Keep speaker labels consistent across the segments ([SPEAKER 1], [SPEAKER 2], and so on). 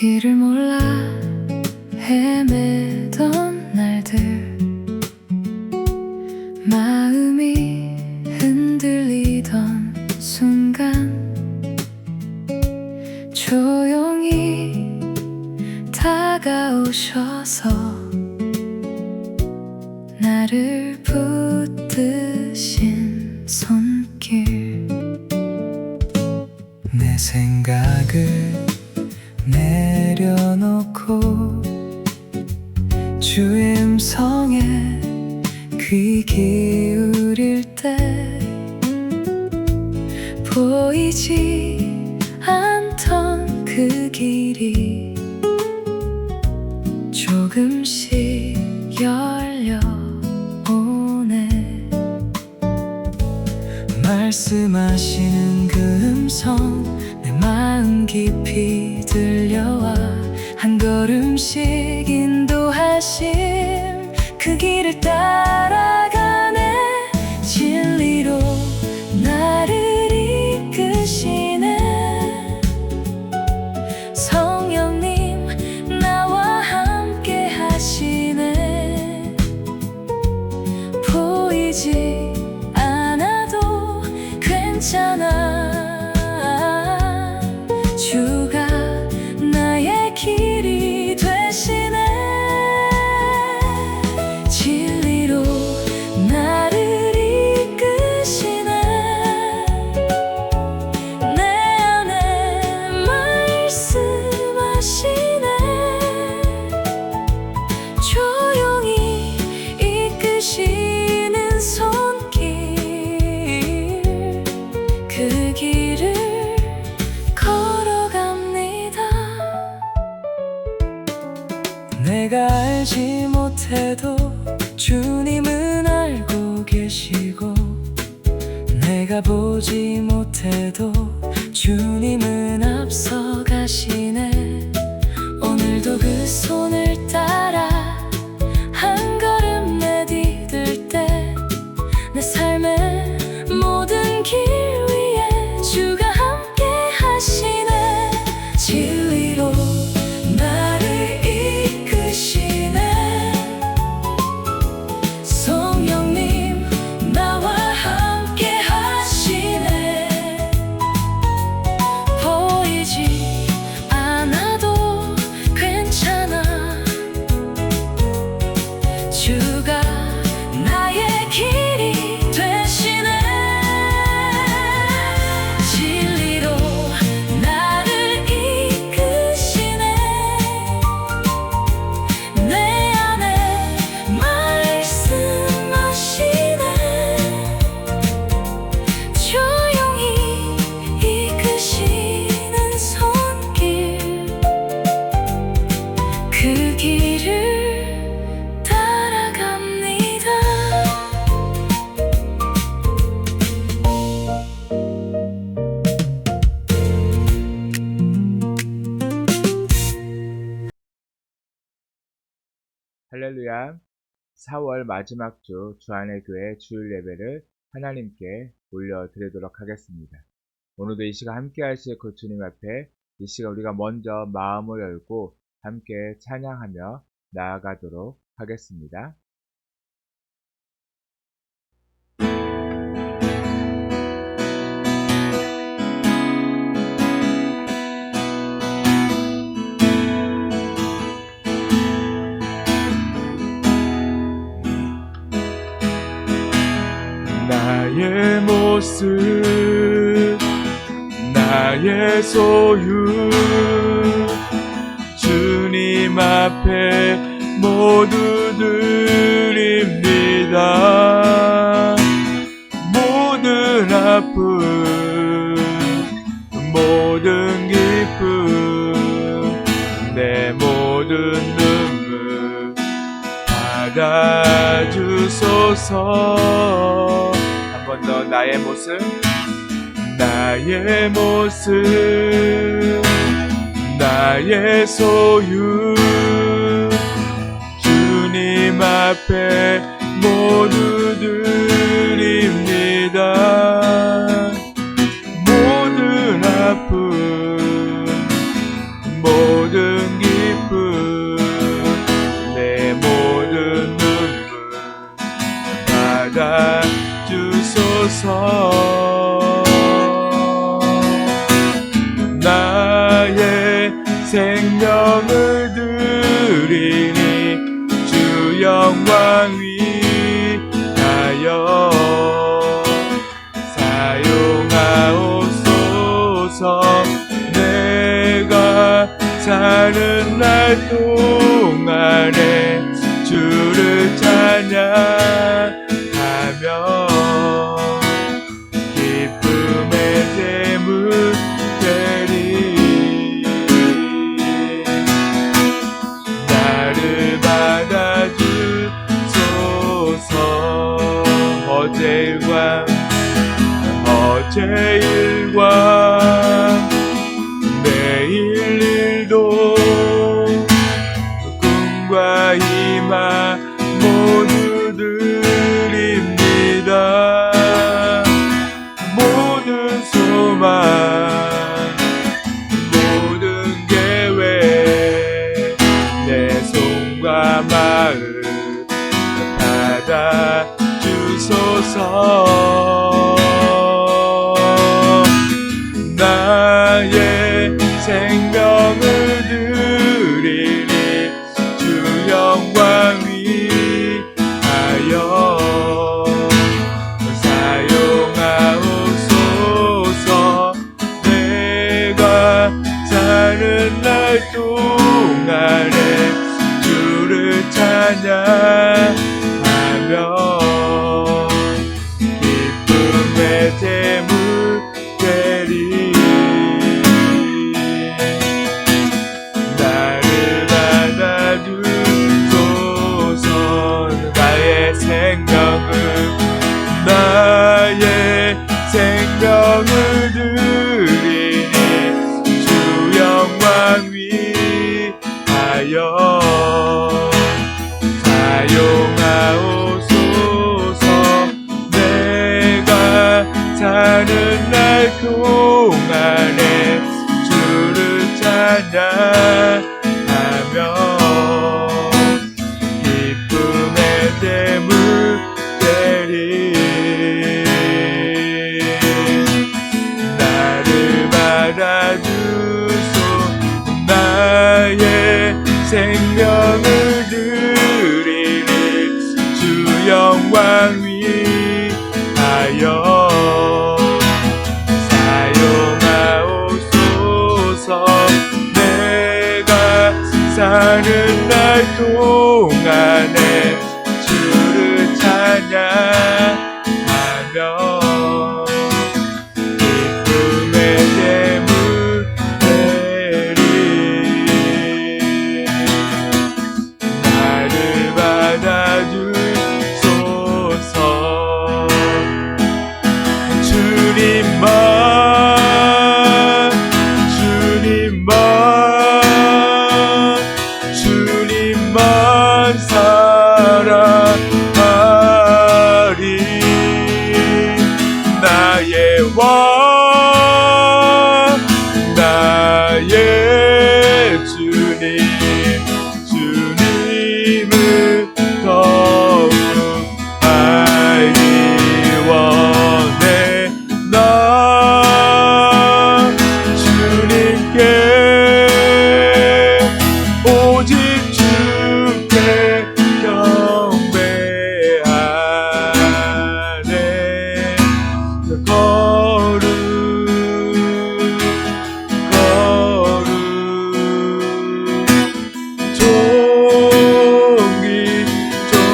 [SPEAKER 1] 길을 몰라 헤매던 날들, 마음이 흔들리던 순간 조용히 다가오셔서 나를 붙드신 손길, 내 생각을 내려놓고 주의 음성에 귀 기울일 때 보이지 않던 그 길이 조금씩 열려오네. 말씀하시는 그 음성 내 마음 깊이 들려와 한 걸음씩 인도하심, 그 길을 따라가네. 진리로 나를 이끄시네. 성령님 나와 함께 하시네. 보이지 않아도 괜찮아. 주가 나의 길이 되시네. 진리로 나를 이끄시네. 내 안에 말씀하시네. 조용히 이끄시는 손길, 그 길을 내가 알지 못해도 주님은 알고 계시고, 내가 보지 못해도 주님은 앞서 가시네. 오늘도 그 손을 따라 한 걸음 내디딜 때 내 삶의 모든 길 위에 주가 함께 하시네. 진리로 나를 이끄시네. 성령님 나와 함께 하시네. 보이지 않아도 괜찮아. 주가 나의 길이 되시네. 진리로 나를 이끄시네. 내 안에 말씀하시네. 조용히 이끄시는 손길, 그 길을 따라갑니다.
[SPEAKER 2] 할렐루야. 4월 마지막 주 주안의 교회 주일 예배를 하나님께 올려드리도록 하겠습니다. 오늘도 이 시간 함께 하실 그 주님 앞에 이 시간 우리가 먼저 마음을 열고 함께 찬양하며 나아가도록 하겠습니다. 나의 모습, 나의 소유, 주님 앞에 모두 드립니다. 모든 아픔, 모든 기쁨, 내 모든 눈물 받아주소서. 한 번 더. 나의 모습, 나의 모습, 나의 소유, 주님 앞에 모두 드립니다. 모든 아픔, 모든 생명을 드리니 주 영광 위하여 사용하옵소서. 내가 사는 날 동안에 주를 찬양하며 기쁨의 제물 되리. 나를 받아주소서. 어제 일과 내일 일도 꿈과 희망 모두 드립니다. 모든 소망 모든 계획 내 손과 마음 받아주소서. 나의 생명을 드리니 주 영광 위하여 사용하옵소서. 내가 사는 날 동안에 주를 찬양하며 기쁨의 제물 되리. 나를 받아주소서. 나의 생명을 드리니 주 영광 위하여 사용하옵소서. 내가 사는 날 동안에 주를 찬양하며 기쁨의 제물 되리. 나를 받아주소. 나의 생명을 드리니 주 영광 위하여 사용하옵소서. 내가 사는 날 동안에 주를 찬양하며 기쁨의 제물 되리. 나를 받아주소서. 주님만 사랑하리. 나의 왕 나의 주님을 더욱 알기 원해. 나 주님께 오직 주께 경배하네.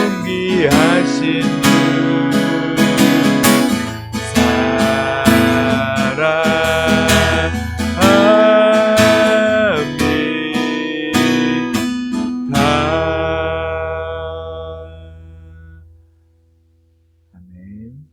[SPEAKER 2] 존귀하신 주 사랑합니다. 아멘.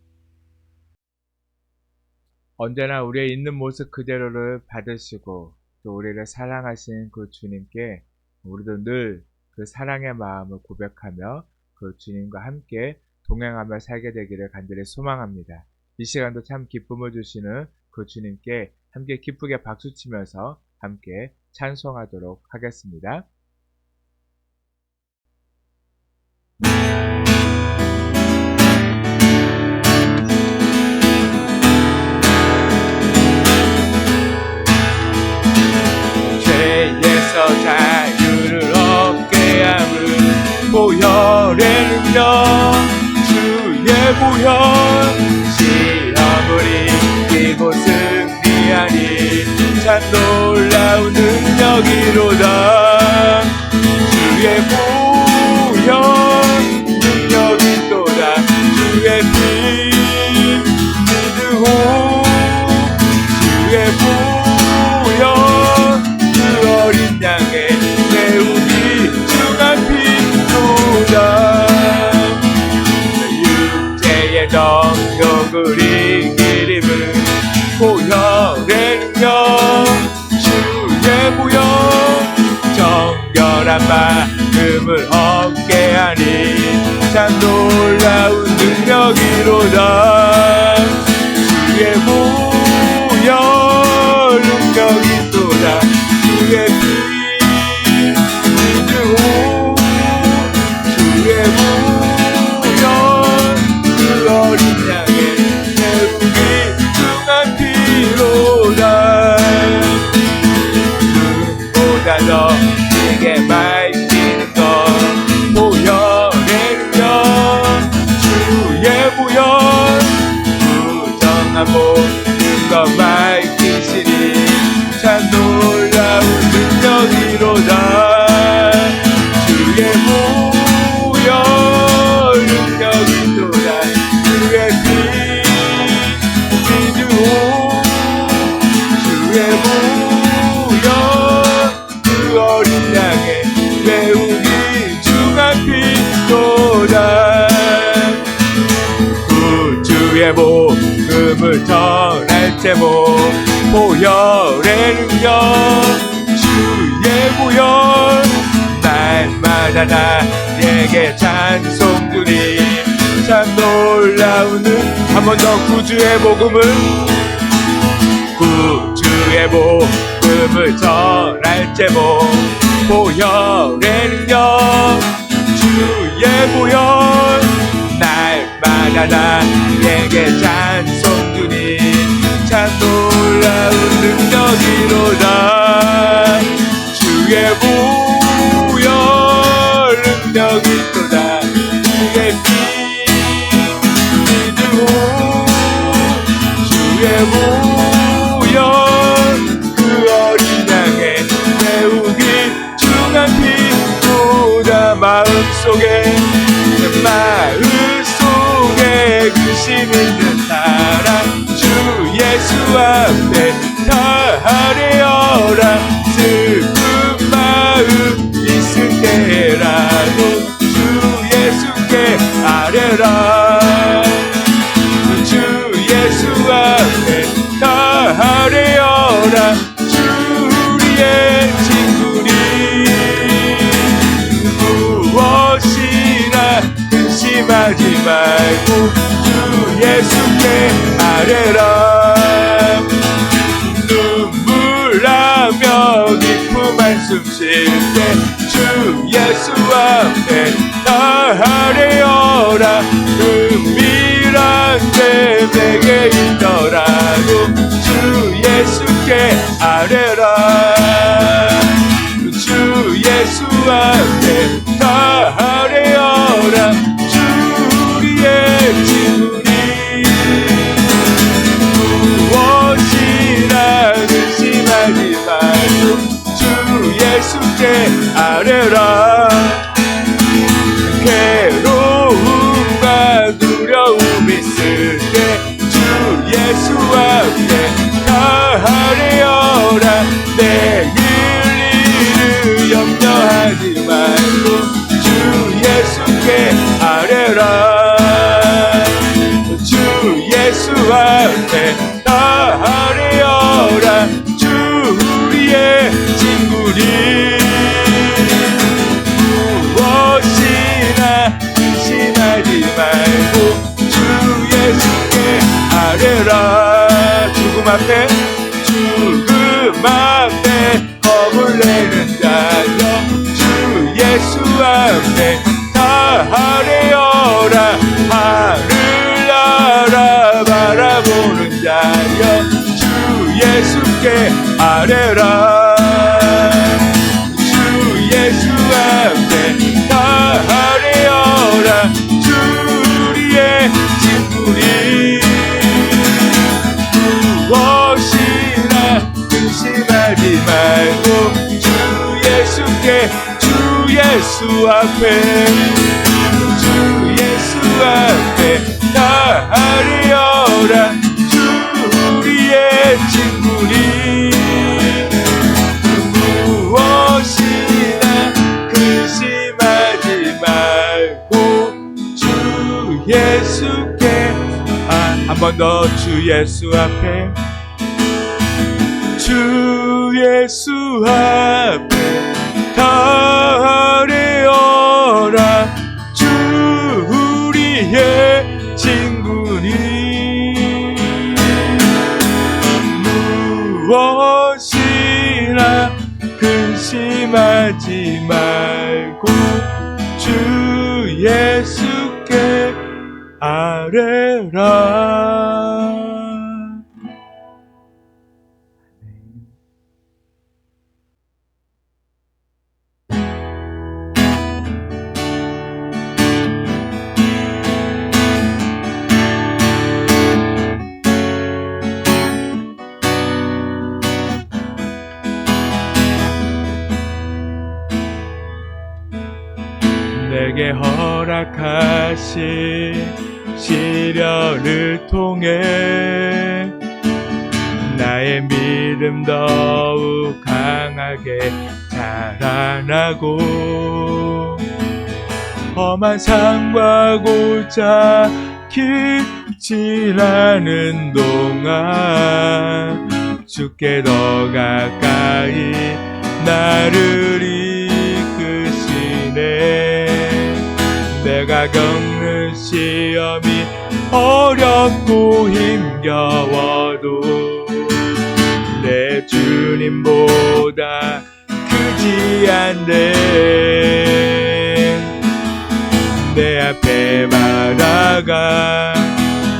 [SPEAKER 2] 언제나 우리의 있는 모습 그대로를 받으시고 또 우리를 사랑하신 그 주님께 우리도 늘 그 사랑의 마음을 고백하며 그 주님과 함께 동행하며 살게 되기를 간절히 소망합니다. 이 시간도 참 기쁨을 주시는 그 주님께 함께 기쁘게 박수치면서 함께 찬송하도록 하겠습니다. 죄에서 능력 주의 보혈 시험을 이기고 승리하니 참 놀라운 능력이로다. 주의 보혈 능력이 또다. 주의 피 믿으오 주의 보혈 그 어린 양의 매우기 중한 피로다. 육체의 정욕을 이기림은 보혈의 능력 주의 보혈 정결한 마음을 얻게 하니 참 놀라운 능력이로다. 주의 보혈 능력이 또다. 주의 피 믿으오 주의 보혈 그 어린 양의 매우기 중한 피로다. 눈보다 더 크게 밝히는 것 보혈의 능력 주의 보혈 부정한 모든 것 밝히시니 참 놀라운 능력이로다. 주의 보혈 능력이 또다. 주의 피 믿으오 주의 보혈 그 어린 양의 매우기 중한 피로다. 구주의 복음을 전할 제목 보혈의 능력 주의 보혈 날마다 나에게 찬송 주니 참 놀라운 한 번 더 구주의 복음을 전할 제목 보혈의 능력 주의 보혈 날마다 나에게 찬송 주니 참 놀라운 능력이로다. 주의 보혈 능력이 또다. 주의 피 믿으오 주의 보혈 그 어린 양의 매우기 중한 피로다. 마음속에 근심 있는 사람 주 예수 앞에 다하려라. 슬픈 마음 있을 때라도 주 예수께 아뢰라. 주 예수 앞에 다하려라. 주 우리의 친구니 무엇이나 근심하지 말고 주 예수께 아뢰라. 눈물 나며 깊은 한숨 쉴 때 주 예수 앞에 다하려라. 은밀한 데 내게 있더라도 주 예수께 아뢰라. 주 예수 앞에 다하려라. 주 우리의 친구니 무엇이나 근심하지 말고 주 예수께 아뢰라. 괴로움과 두려움 있을 때 주 예수 앞에 다하려라. 내일 일을 염려하지 말고 주 예수께 아뢰라. 주 예수 앞에 다하려라. 주 우리의 친구니 무엇이나 근심하지 말고 주 예수께 아뢰라. 죽음 앞에 겁을 내는 자여 주 예수 앞에 다하려라. 하늘 나라 바라보는 자여 주 예수께 아뢰라. 주 예수 앞에 다하려라. 함께 주 예수 앞에 주 예수 앞에 나아리어라 주 우리의 친구니 무엇이나 근심하지 말고 주 예수께 한 번 더 주 예수 앞에 주 예수 앞에 달려라 주 우리의 친구니 무엇이나 근심하지 말고 주 예수께 아뢰라. 내게 허락하신 시련을 통해 나의 믿음 더욱 강하게 자라나고 험한 삶과 고작 지나는 동안 주께 더 가까이 나를 이끄시네. 내가 겪는 시험이 어렵고 힘겨워도 내 주님보다 크지 않네. 내 앞에 바다가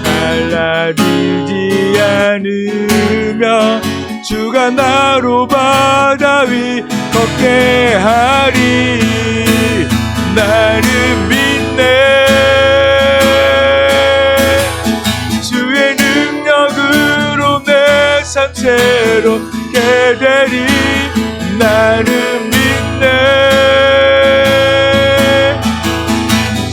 [SPEAKER 2] 갈라지지 않으며 주가 나로 바다 위 걷게 하리. 나는 믿네. 주의 능력으로 내 삶 새롭게 되리. 나는 믿네.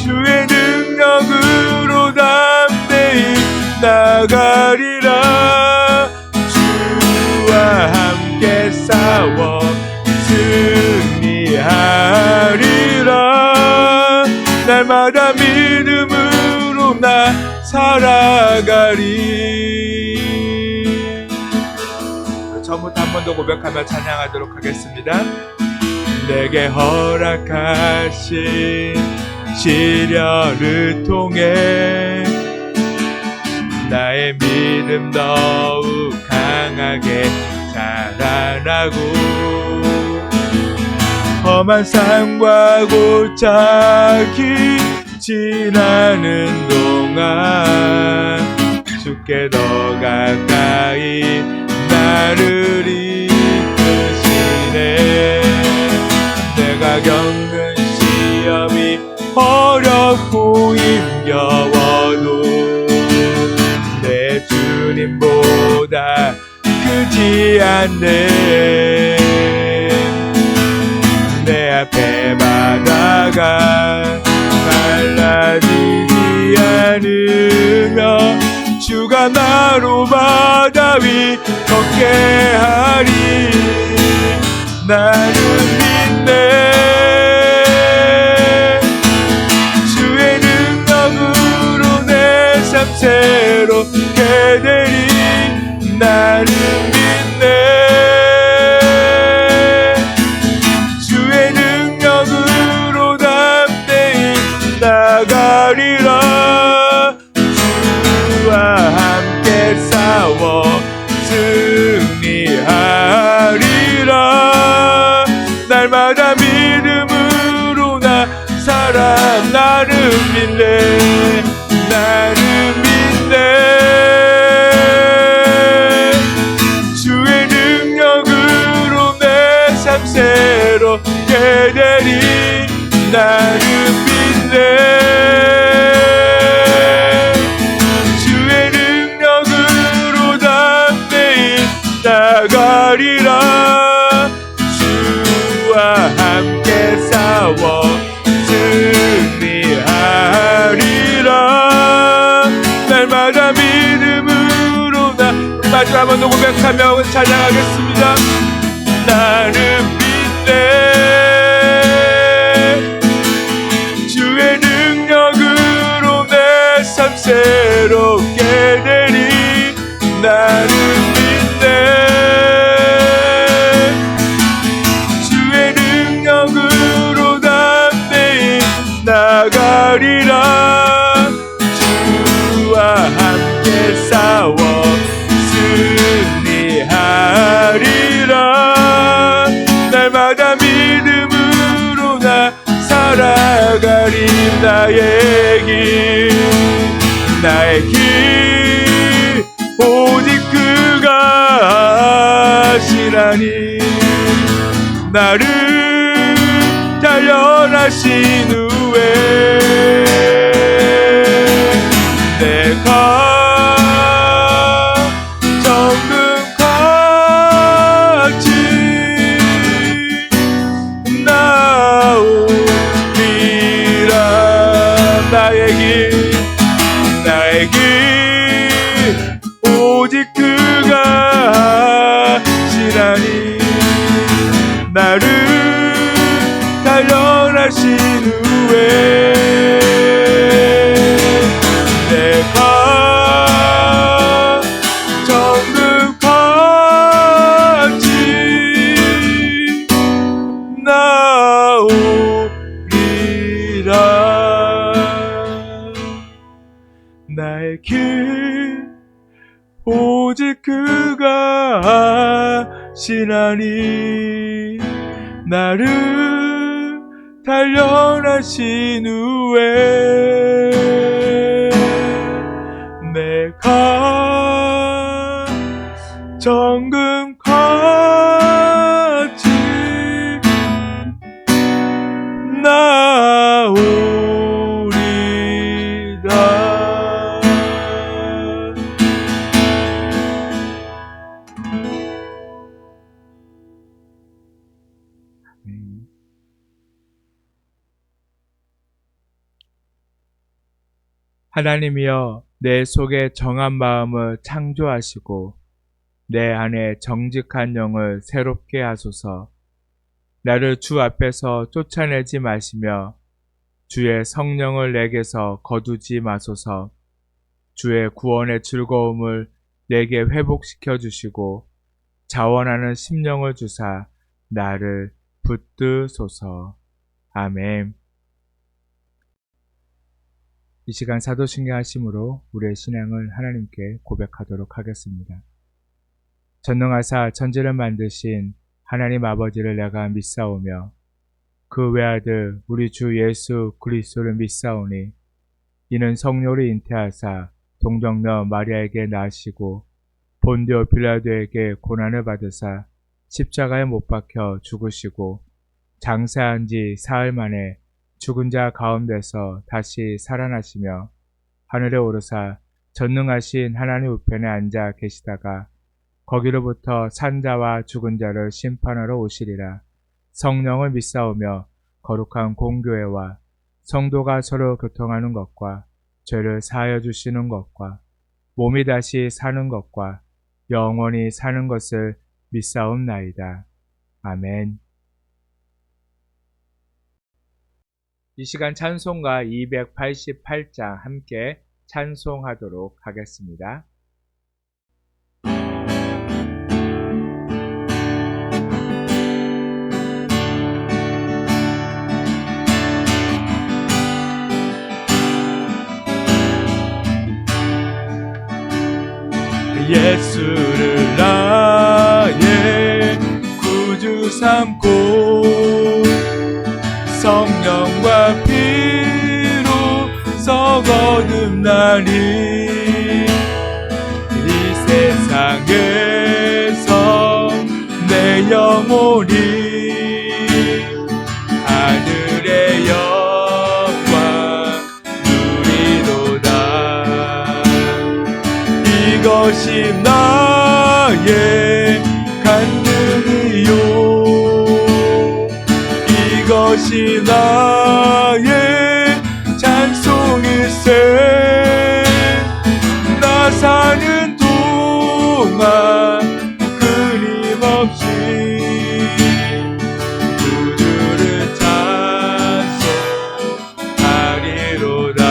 [SPEAKER 2] 주의 능력으로 담대히 나가리라. 주와 함께 싸워 승리하리라. 날마다 믿음으로 나 살아가리. 처음부터 한 번 더 고백하며 찬양하도록 하겠습니다. 내게 허락하신 시련을 통해 나의 믿음 더욱 강하게 자라나고 험한 삶과 고착이 지나는 동안 주께 더 가까이 나를 이끄시네. 내가 겪는 시험이 어렵고 힘겨워도 내 주님보다 크지 않네. 내 앞에 바다가 갈라지지 않으며 주가 나로 바다 위 걷게 하리. 나는 믿네. 주의 능력으로 내 삶 새롭게 되리. 나는 믿네. 주의 능력으로 담대히 나가리라. 주와 함께 싸워 승리하리라. 날마다 믿음으로 나 살아. 나는 믿네. 나는 믿네. 주의 능력으로 내 삶 새롭게 되리. 나는 믿네. 주의 능력으로 담대히 나가리라. 주와 함께 싸워 승리하리라. 날마다 믿음으로 나 마지막 한번 더 고백하며 찬양하겠습니다. 나는 믿네 주의 능력으로 내 삶 새롭게 되리. 나는 믿네 주의 능력으로 담대히 나가리라. 주와 함께 싸워 승리하리라. 날마다 믿음으로 나 살아가리. 나의 길 오직 그가 하시라니. 나를 단련하신 후에 내가 정금같이 나오리라. 나의 길 오직 그가 하시라니. 나를 단련하신 후에 내가 정금같이 나오리라. 나의 길 오직 그가 하시나니. 나를 단련하신 후에 내가 정금같이 나오리라. 하나님이여, 내 속에 정한 마음을 창조하시고 내 안에 정직한 영을 새롭게 하소서. 나를 주 앞에서 쫓아내지 마시며 주의 성령을 내게서 거두지 마소서. 주의 구원의 즐거움을 내게 회복시켜 주시고 자원하는 심령을 주사 나를 붙드소서. 아멘. 이 시간 사도신경 하심으로 우리의 신앙을 하나님께 고백하도록 하겠습니다. 전능하사 천지를 만드신 하나님 아버지를 내가 믿사오며 그 외아들 우리 주 예수 그리스도를 믿사오니 이는 성령으로 잉태하사 동정녀 마리아에게 낳으시고 본디오 빌라도에게 고난을 받으사 십자가에 못 박혀 죽으시고 장사한 지 사흘 만에 죽은 자 가운데서 다시 살아나시며 하늘에 오르사 전능하신 하나님 우편에 앉아 계시다가 거기로부터 산자와 죽은 자를 심판하러 오시리라. 성령을 믿사오며 거룩한 공교회와 성도가 서로 교통하는 것과 죄를 사하여 주시는 것과 몸이 다시 사는 것과 영원히 사는 것을 믿사옵나이다. 아멘. 이 시간 찬송가 288장 함께 찬송하도록 하겠습니다. 예수를 나의 구주 삼고 성령과 피로 거듭나니 이 세상에서 내 영혼이 하늘의 영광 누리도다. 이것이 나의 간증이요 이것이 나의 찬송일세. 나 사는 동안 끊임없이 주를 찬송하리로다.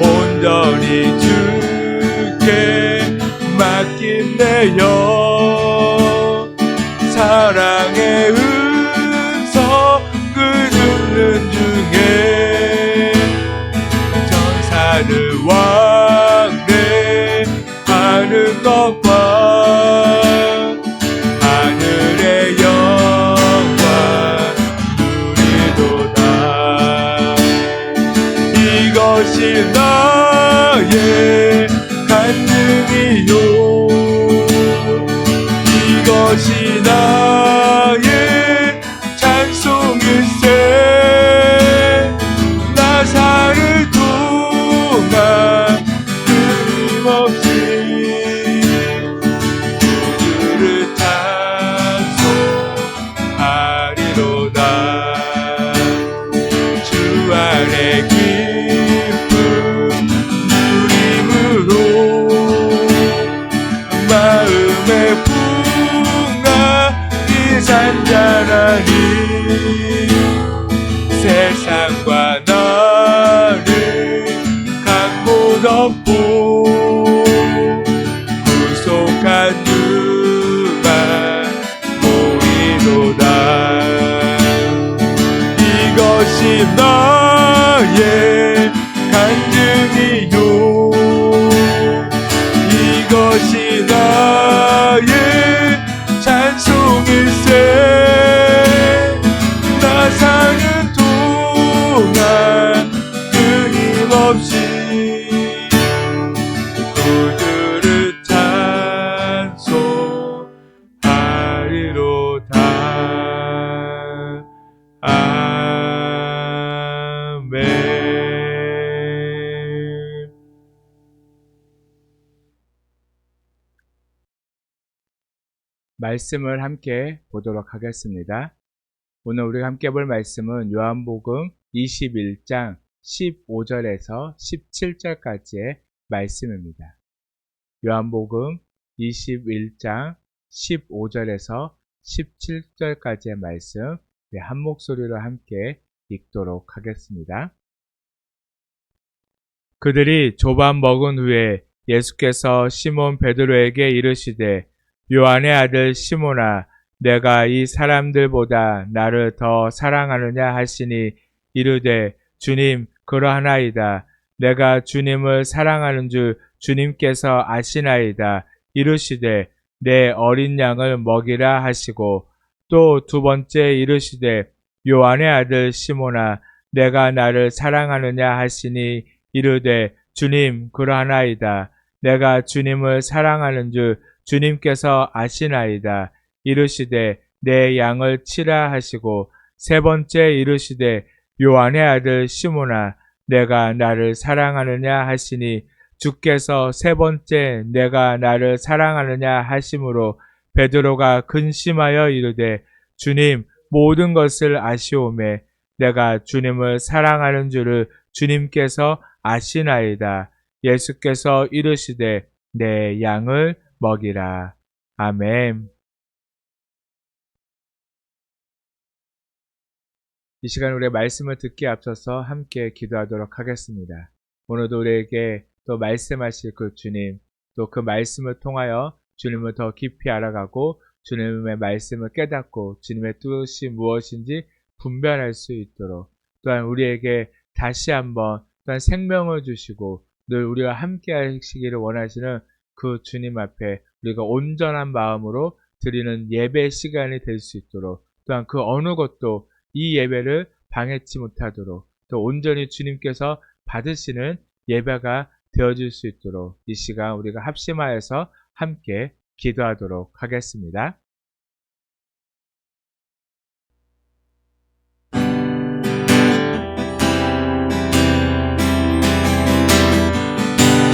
[SPEAKER 2] 온전히 주께 맡긴 내 영, 사랑의 음성을 듣는 중에 전사를 왕래하는 것과 하늘의 영광 누리도다. 이것이 나의 간증이요, 이것이 나의 찬송일세. 나 사는 동안 끊임없이 주를 찬송하리로다. 주 안에 기쁨 누림으로 마음의 풍랑이 잔잔하니 세상과 나를 강못 덮고 구속한 주가 보이도다. 이것이 나의 간증이요, 이것이 나의 찬송일세. 나 사는 동안 끊임없이 주를 찬송하리로다. 아멘. 말씀을 함께 보도록 하겠습니다. 오늘 우리가 함께 볼 말씀은 요한복음 21장 15절에서 17절까지의 말씀입니다. 요한복음 21장 15절에서 17절까지의 말씀, 한 목소리로 함께 읽도록 하겠습니다. 그들이 조반 먹은 후에 예수께서 시몬 베드로에게 이르시되, 요한의 아들 시몬아, 내가 이 사람들보다 나를 더 사랑하느냐 하시니 이르되, 주님, 그러하나이다. 내가 주님을 사랑하는 줄 주님께서 아시나이다. 이르시되, 내 어린 양을 먹이라 하시고, 또 두 번째 이르시되, 요한의 아들 시몬아, 내가 나를 사랑하느냐 하시니 이르되, 주님, 그러하나이다. 내가 주님을 사랑하는 줄 주님께서 아시나이다. 이르시되, 내 양을 치라 하시고, 세 번째 이르시되, 요한의 아들 시몬아, 내가 나를 사랑하느냐 하시니 주께서 세 번째 내가 나를 사랑하느냐 하심으로 베드로가 근심하여 이르되, 주님, 모든 것을 아시오매 내가 주님을 사랑하는 줄을 주님께서 아시나이다. 예수께서 이르시되, 내 양을 먹이라. 아멘. 이 시간 우리의 말씀을 듣기에 앞서서 함께 기도하도록 하겠습니다. 오늘도 우리에게 또 말씀하실 그 주님, 또 그 말씀을 통하여 주님을 더 깊이 알아가고 주님의 말씀을 깨닫고 주님의 뜻이 무엇인지 분별할 수 있도록, 또한 우리에게 다시 한번 또한 생명을 주시고 늘 우리와 함께 하시기를 원하시는 그 주님 앞에 우리가 온전한 마음으로 드리는 예배 시간이 될 수 있도록, 또한 그 어느 것도 이 예배를 방해치 못하도록 또 온전히 주님께서 받으시는 예배가 되어질 수 있도록 이 시간 우리가 합심하여서 함께 기도하도록 하겠습니다.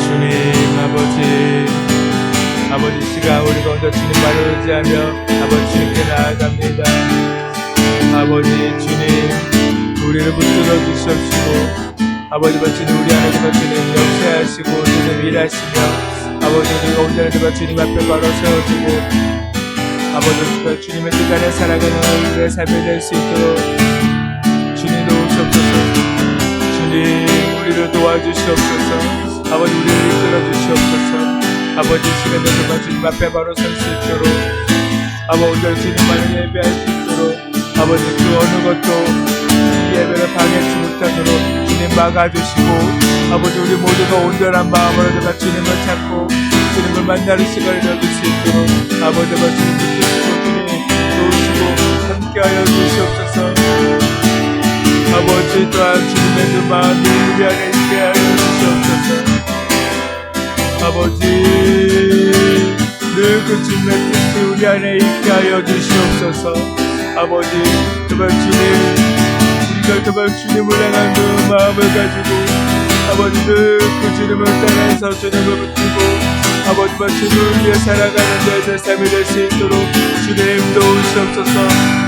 [SPEAKER 2] 주님 아버지 시간 우리 가운데 주님 말을 의지하며 아버지 주님께 나아갑니다. 아버지 주님 우리를 붙들어 주시옵시고 아버지 주님 우리 안에 주님 역사하시고 주님 일하시며 아버지 우리가 온전히 주님 앞에 바로 세워주고 아버지 주님의 뜻 안에 살아가는 우리의 삶이 될 수 있도록 주님 도우시옵소서. 주님 우리를 도와주시옵소서. 아버지 우리를 이끌어 주시옵소서. 아버지 시간에 주님 앞에 바로 설 수 있도록 아버지 온전히 주님만을 예배할 수 있도록 아버지 그 어느 것도 이 예배를 방해치 못하도록 주님 막아주시고 아버지 우리 모두가 온전한 마음으로 주님을 찾고 주님을 만나는 시간을 얻을 수 있도록 아버지가 주님을 주시고 주님 도우시고 함께하여 주시옵소서. 아버지 또한 주님의 그 마음이 우리 안에 있게 하여 주시옵소서. 아버지 늘 그 주님의 뜻이 우리 안에 있게 하여 주시옵소서. 아버지 정말 우리가 정말 주님을 향한 그 마음을 가지고 아버지 늘 그 주님을 따라서 주님을 붙들고 아버지와 주님을 위해 살아가는 저희들 삶이 될 수 있도록 주님 도우시옵소서.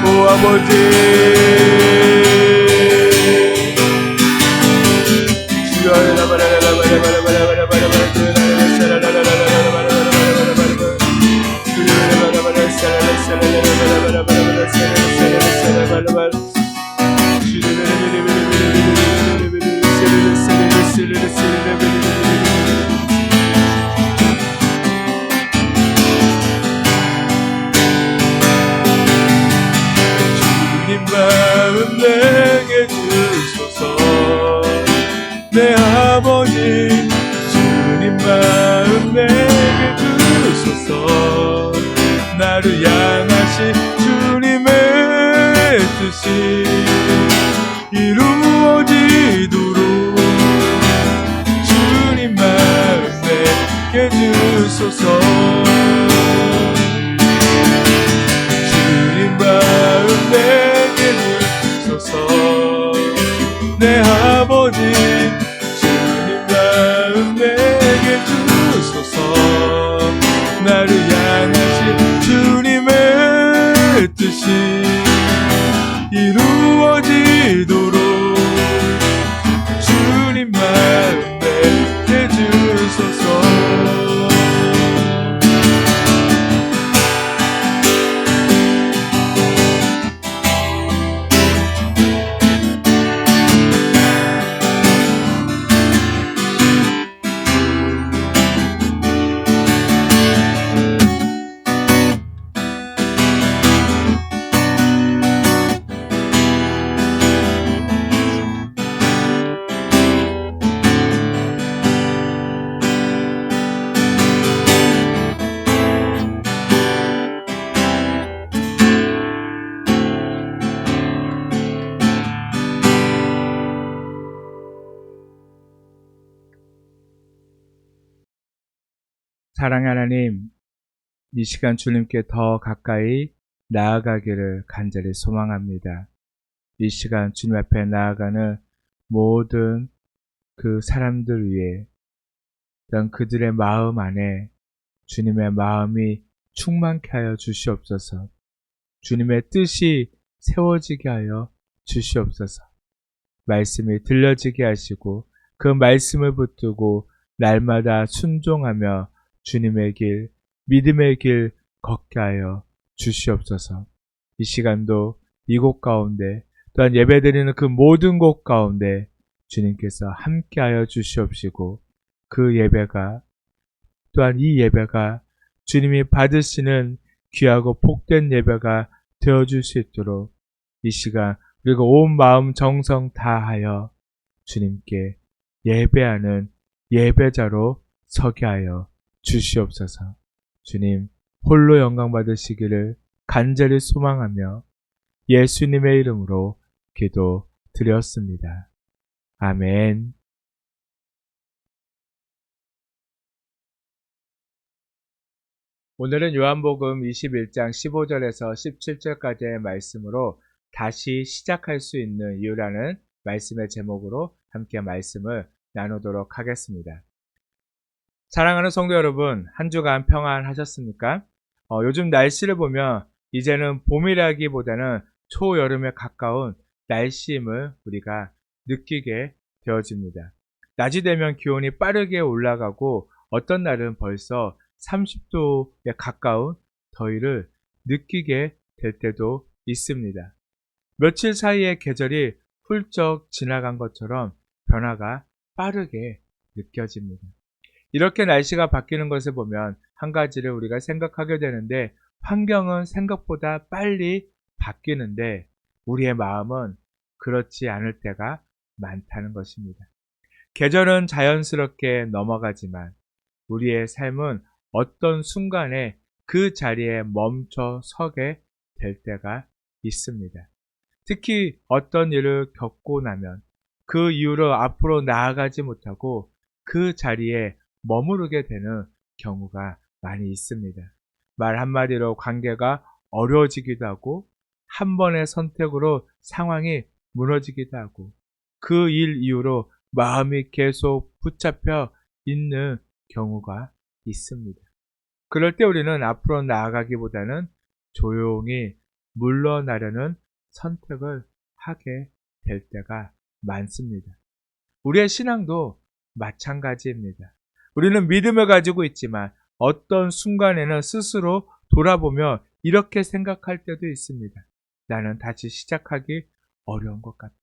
[SPEAKER 2] 오 아버지 주님 마음 내게 주소서. 내 아버지 주님 마음 내게 주소서. 나를 향하신 주님의 뜻이 이루어지도록 주님 마음 내게 주소서. 주님 마음 내게 주소서. 내 아버지 주님 마음 내게 주소서. 나를 향하신 주님의 뜻이 이루어지도록 주님 마음 내게 주소서. 사랑하는 하나님, 이 시간 주님께 더 가까이 나아가기를 간절히 소망합니다. 이 시간 주님 앞에 나아가는 모든 그 사람들 위해 또한 그들의 마음 안에 주님의 마음이 충만케 하여 주시옵소서. 주님의 뜻이 세워지게 하여 주시옵소서. 말씀이 들려지게 하시고 그 말씀을 붙들고 날마다 순종하며 주님의 길, 믿음의 길 걷게 하여 주시옵소서. 이 시간도 이곳 가운데 또한 예배드리는 그 모든 곳 가운데 주님께서 함께하여 주시옵시고 그 예배가 또한 이 예배가 주님이 받으시는 귀하고 복된 예배가 되어줄 수 있도록 이 시간 우리가 온 마음 정성 다하여 주님께 예배하는 예배자로 서게 하여 주시옵소서. 주님 홀로 영광 받으시기를 간절히 소망하며 예수님의 이름으로 기도 드렸습니다. 아멘. 오늘은 요한복음 21장 15절에서 17절까지의 말씀으로 다시 시작할 수 있는 이유라는 말씀의 제목으로 함께 말씀을 나누도록 하겠습니다. 사랑하는 성도 여러분, 한 주간 평안하셨습니까? 요즘 날씨를 보면 이제는 봄이라기보다는 초여름에 가까운 날씨임을 우리가 느끼게 되어집니다. 낮이 되면 기온이 빠르게 올라가고 어떤 날은 벌써 30도에 가까운 더위를 느끼게 될 때도 있습니다. 며칠 사이에 계절이 훌쩍 지나간 것처럼 변화가 빠르게 느껴집니다. 이렇게 날씨가 바뀌는 것을 보면 한 가지를 우리가 생각하게 되는데, 환경은 생각보다 빨리 바뀌는데 우리의 마음은 그렇지 않을 때가 많다는 것입니다. 계절은 자연스럽게 넘어가지만 우리의 삶은 어떤 순간에 그 자리에 멈춰 서게 될 때가 있습니다. 특히 어떤 일을 겪고 나면 그 이후로 앞으로 나아가지 못하고 그 자리에 머무르게 되는 경우가 많이 있습니다. 말 한마디로 관계가 어려워지기도 하고, 한 번의 선택으로 상황이 무너지기도 하고, 그 일 이후로 마음이 계속 붙잡혀 있는 경우가 있습니다. 그럴 때 우리는 앞으로 나아가기보다는 조용히 물러나려는 선택을 하게 될 때가 많습니다. 우리의 신앙도 마찬가지입니다. 우리는 믿음을 가지고 있지만 어떤 순간에는 스스로 돌아보며 이렇게 생각할 때도 있습니다. 나는 다시 시작하기 어려운 것 같다.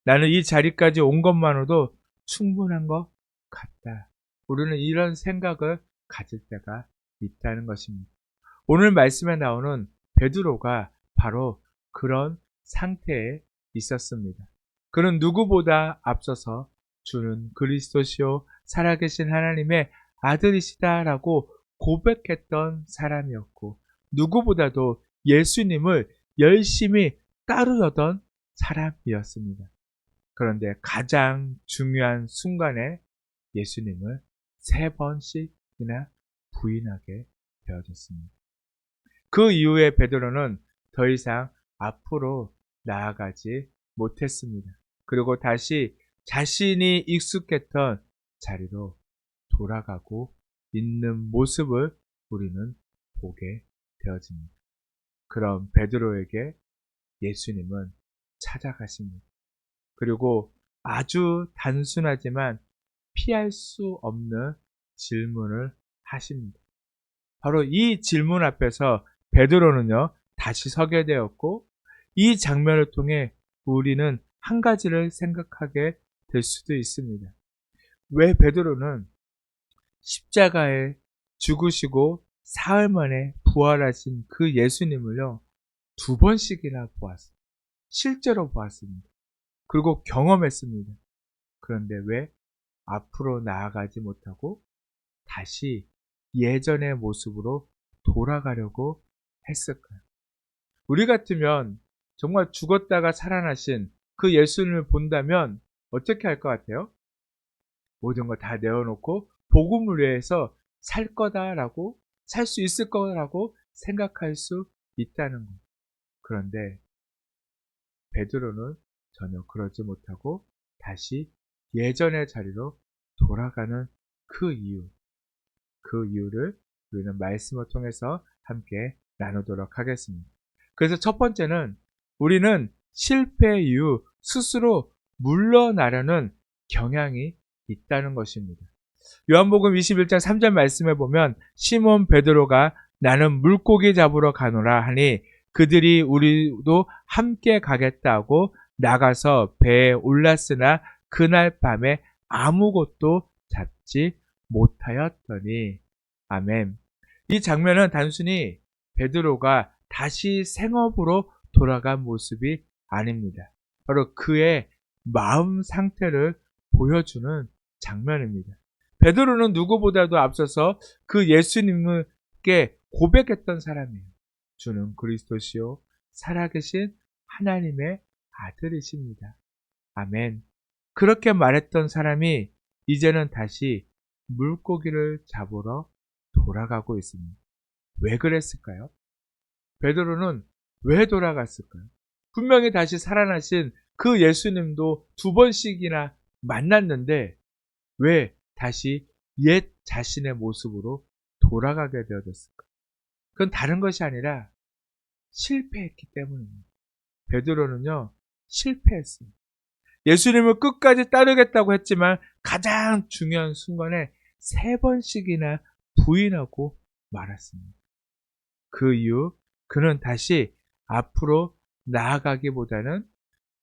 [SPEAKER 2] 나는 이 자리까지 온 것만으로도 충분한 것 같다. 우리는 이런 생각을 가질 때가 있다는 것입니다. 오늘 말씀에 나오는 베드로가 바로 그런 상태에 있었습니다. 그는 누구보다 앞서서 주는 그리스도시요 살아계신 하나님의 아들이시다라고 고백했던 사람이었고, 누구보다도 예수님을 열심히 따르려던 사람이었습니다. 그런데 가장 중요한 순간에 예수님을 3번씩이나 부인하게 되어졌습니다. 그 이후에 베드로는 더 이상 앞으로 나아가지 못했습니다. 그리고 다시 자신이 익숙했던 자리로 돌아가고 있는 모습을 우리는 보게 되어집니다. 그럼 베드로에게 예수님은 찾아가십니다. 그리고 아주 단순하지만 피할 수 없는 질문을 하십니다. 바로 이 질문 앞에서 베드로는요, 다시 서게 되었고, 이 장면을 통해 우리는 한 가지를 생각하게 될 수도 있습니다. 왜 베드로는 십자가에 죽으시고 사흘 만에 부활하신 그 예수님을요, 2번씩이나 보았어요. 실제로 보았습니다. 그리고 경험했습니다. 그런데 왜 앞으로 나아가지 못하고 다시 예전의 모습으로 돌아가려고 했을까요? 우리 같으면 정말 죽었다가 살아나신 그 예수님을 본다면 어떻게 할 것 같아요? 모든 걸 다 내어놓고 복음을 위해서 살 거다라고, 살 수 있을 거라고 생각할 수 있다는 거예요. 그런데 베드로는 전혀 그러지 못하고 다시 예전의 자리로 돌아가는 그 이유를 우리는 말씀을 통해서 함께 나누도록 하겠습니다. 그래서 첫 번째는 우리는 실패 이후 스스로 물러나려는 경향이 있다는 것입니다. 요한복음 21장 3절 말씀에 보면 시몬 베드로가 나는 물고기 잡으러 가노라 하니 그들이 우리도 함께 가겠다고 나가서 배에 올랐으나 그날 밤에 아무것도 잡지 못하였더니. 아멘. 이 장면은 단순히 베드로가 다시 생업으로 돌아간 모습이 아닙니다. 바로 그의 마음 상태를 보여주는 장면입니다. 베드로는 누구보다도 앞서서 그 예수님께 고백했던 사람이에요. 주는 그리스도시요 살아계신 하나님의 아들이십니다. 아멘. 그렇게 말했던 사람이 이제는 다시 물고기를 잡으러 돌아가고 있습니다. 왜 그랬을까요? 베드로는 왜 돌아갔을까요? 분명히 다시 살아나신 그 예수님도 2번씩이나 만났는데 왜 다시 옛 자신의 모습으로 돌아가게 되어졌을까? 그건 다른 것이 아니라 실패했기 때문입니다. 베드로는요, 실패했어요. 예수님을 끝까지 따르겠다고 했지만 가장 중요한 순간에 3번씩이나 부인하고 말았습니다. 그 이후 그는 다시 앞으로 나아가기보다는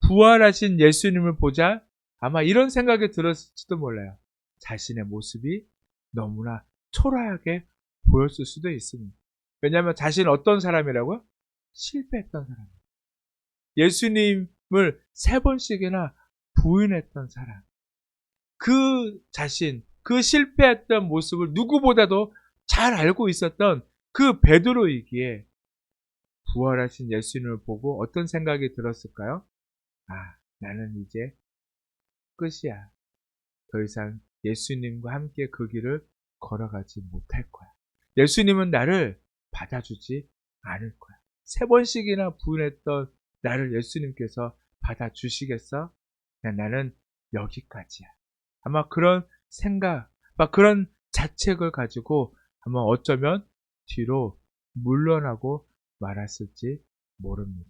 [SPEAKER 2] 부활하신 예수님을 보자 아마 이런 생각이 들었을지도 몰라요. 자신의 모습이 너무나 초라하게 보였을 수도 있습니다. 왜냐하면 자신은 어떤 사람이라고요? 실패했던 사람. 예수님을 3번씩이나 부인했던 사람. 그 자신, 그 실패했던 모습을 누구보다도 잘 알고 있었던 그 베드로이기에 부활하신 예수님을 보고 어떤 생각이 들었을까요? 아, 나는 이제 끝이야. 더 이상 예수님과 함께 그 길을 걸어가지 못할 거야. 예수님은 나를 받아주지 않을 거야. 3번씩이나 부인했던 나를 예수님께서 받아주시겠어? 나는 여기까지야. 아마 그런 생각, 그런 자책을 가지고 아마 어쩌면 뒤로 물러나고 말았을지 모릅니다.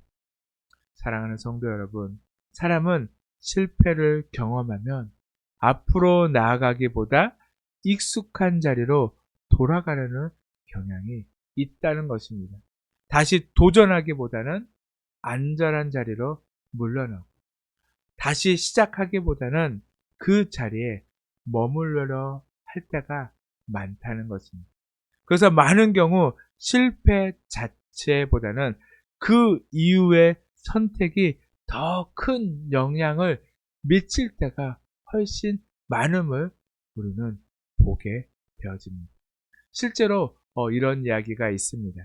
[SPEAKER 2] 사랑하는 성도 여러분, 사람은 실패를 경험하면 앞으로 나아가기보다 익숙한 자리로 돌아가려는 경향이 있다는 것입니다. 다시 도전하기보다는 안전한 자리로 물러나고 다시 시작하기보다는 그 자리에 머물러려 할 때가 많다는 것입니다. 그래서 많은 경우 실패 자체보다는 그 이후의 선택이 더 큰 영향을 미칠 때가 훨씬 많음을 우리는 보게 되어집니다. 실제로 이런 이야기가 있습니다.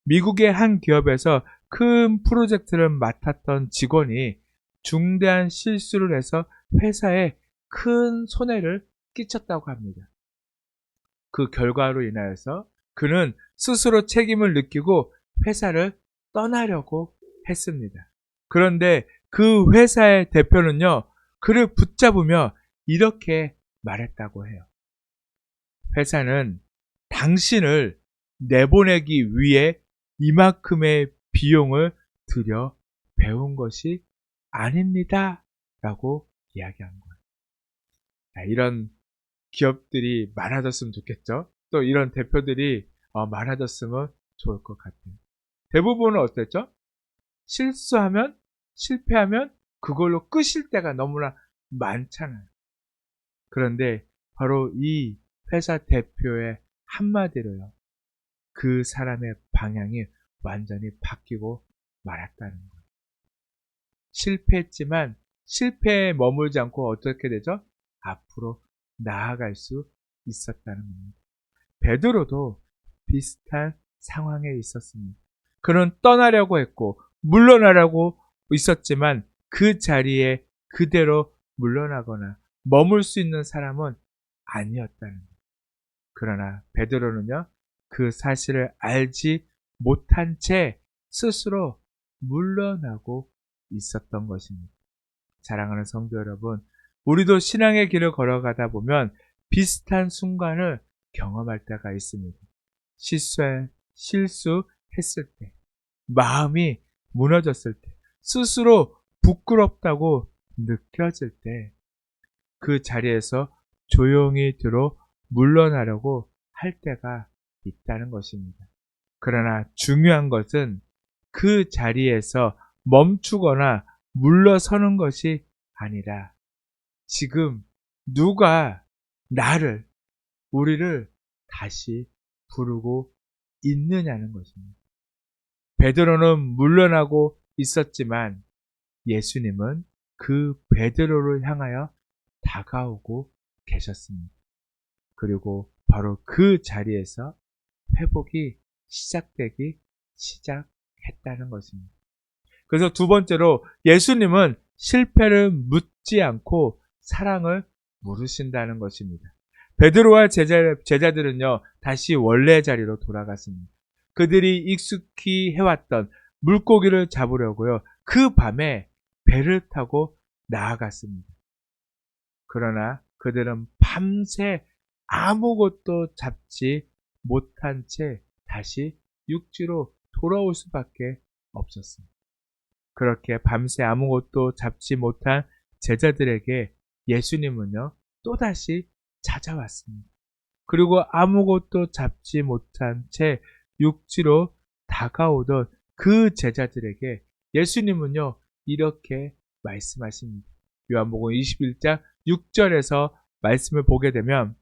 [SPEAKER 2] 미국의 한 기업에서 큰 프로젝트를 맡았던 직원이 중대한 실수를 해서 회사에 큰 손해를 끼쳤다고 합니다. 그 결과로 인하여서 그는 스스로 책임을 느끼고 회사를 떠나려고 했습니다. 그런데 그 회사의 대표는요, 그를 붙잡으며 이렇게 말했다고 해요. 회사는 당신을 내보내기 위해 이만큼의 비용을 들여 배운 것이 아닙니다. 라고 이야기한 거예요. 이런 기업들이 많아졌으면 좋겠죠. 또 이런 대표들이 많아졌으면 좋을 것 같아요. 대부분은 어땠죠? 실수하면, 실패하면 그걸로 끝일 때가 너무나 많잖아요. 그런데 바로 이 회사 대표의 한마디로요, 그 사람의 방향이 완전히 바뀌고 말았다는 거예요. 실패했지만 실패에 머물지 않고 어떻게 되죠? 앞으로 나아갈 수 있었다는 겁니다. 베드로도 비슷한 상황에 있었습니다. 그는 떠나려고 했고 물러나려고 있었지만 그 자리에 그대로 물러나거나 머물 수 있는 사람은 아니었다는 거예요. 그러나 베드로는요, 그 사실을 알지 못한 채 스스로 물러나고 있었던 것입니다. 사랑하는 성도 여러분, 우리도 신앙의 길을 걸어가다 보면 비슷한 순간을 경험할 때가 있습니다. 실수했을 때, 마음이 무너졌을 때, 스스로 부끄럽다고 느껴질 때, 그 자리에서 조용히 들어 물러나려고 할 때가 있다는 것입니다. 그러나 중요한 것은 그 자리에서 멈추거나 물러서는 것이 아니라 지금 누가 우리를 다시 부르고 있느냐는 것입니다. 베드로는 물러나고 있었지만 예수님은 그 베드로를 향하여 다가오고 계셨습니다. 그리고 바로 그 자리에서 회복이 시작했다는 것입니다. 그래서 두 번째로 예수님은 실패를 묻지 않고 사랑을 물으신다는 것입니다. 베드로와 제자들은요, 다시 원래 자리로 돌아갔습니다. 그들이 익숙히 해왔던 물고기를 잡으려고요, 그 밤에 배를 타고 나아갔습니다. 그러나 그들은 밤새 아무것도 잡지 못한 채 다시 육지로 돌아올 수밖에 없었습니다. 그렇게 밤새 아무것도 잡지 못한 제자들에게 예수님은요, 또다시 찾아왔습니다. 그리고 아무것도 잡지 못한 채 육지로 다가오던 그 제자들에게 예수님은요, 이렇게 말씀하십니다. 요한복음 21장 6절에서 말씀을 보게 되면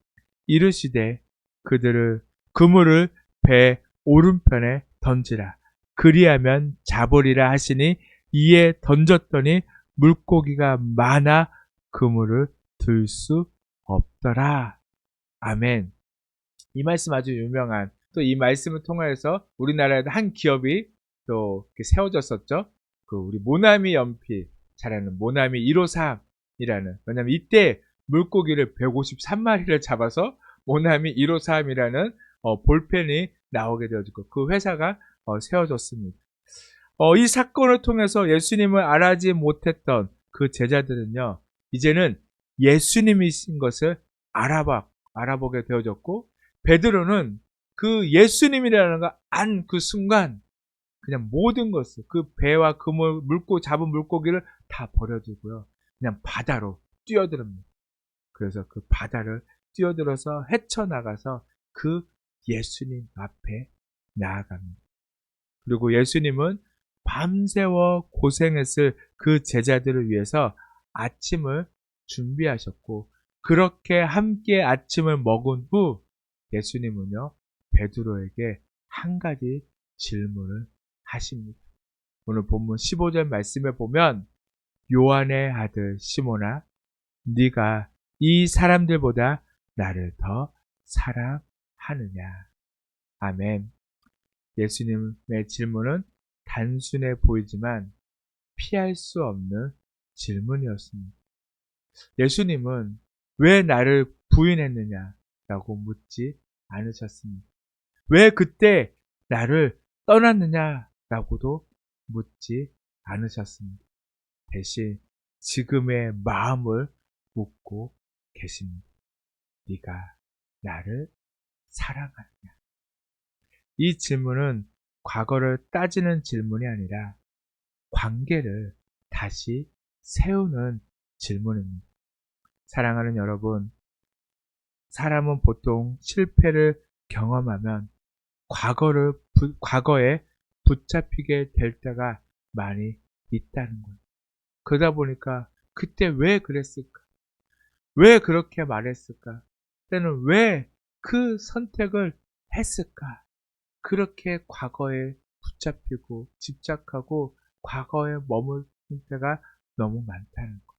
[SPEAKER 2] 이르시되 그들을 그물을 배 오른편에 던지라. 그리하면 잡으리라 하시니 이에 던졌더니 물고기가 많아 그물을 들 수 없더라. 아멘. 이 말씀 아주 유명한, 또 이 말씀을 통하여서 우리나라에도 한 기업이 또 이렇게 세워졌었죠. 그 우리 모나미 연필 잘 아는 모나미 153이라는, 왜냐면 이때 물고기를 153마리를 잡아서 모나미 153이라는 볼펜이 나오게 되어지고 그 회사가 세워졌습니다. 이 사건을 통해서 예수님을 알아지 못했던 그 제자들은요, 이제는 예수님이신 것을 알아보게 되어졌고, 베드로는 그 예수님이라는 걸 안 그 순간 그냥 모든 것을, 그 배와 그 잡은 물고기를 다 버려두고요, 그냥 바다로 뛰어듭니다. 그래서 그 바다를 뛰어들어서 헤쳐나가서 그 예수님 앞에 나아갑니다. 그리고 예수님은 밤새워 고생했을 그 제자들을 위해서 아침을 준비하셨고, 그렇게 함께 아침을 먹은 후 예수님은요, 베드로에게 한 가지 질문을 하십니다. 오늘 본문 15절 말씀에 보면 요한의 아들 시몬아, 네가 이 사람들보다 나를 더 사랑하느냐. 아멘. 예수님의 질문은 단순해 보이지만 피할 수 없는 질문이었습니다. 예수님은 왜 나를 부인했느냐라고 묻지 않으셨습니다. 왜 그때 나를 떠났느냐라고도 묻지 않으셨습니다. 대신 지금의 마음을 묻고 계십니다. 네가 나를 사랑하느냐. 이 질문은 과거를 따지는 질문이 아니라 관계를 다시 세우는 질문입니다. 사랑하는 여러분, 사람은 보통 실패를 경험하면 과거에 붙잡히게 될 때가 많이 있다는 거예요. 그러다 보니까 그때 왜 그랬을까? 왜 그렇게 말했을까? 때는 왜 그 선택을 했을까? 그렇게 과거에 붙잡히고 집착하고 과거에 머물 때가 너무 많다는 것.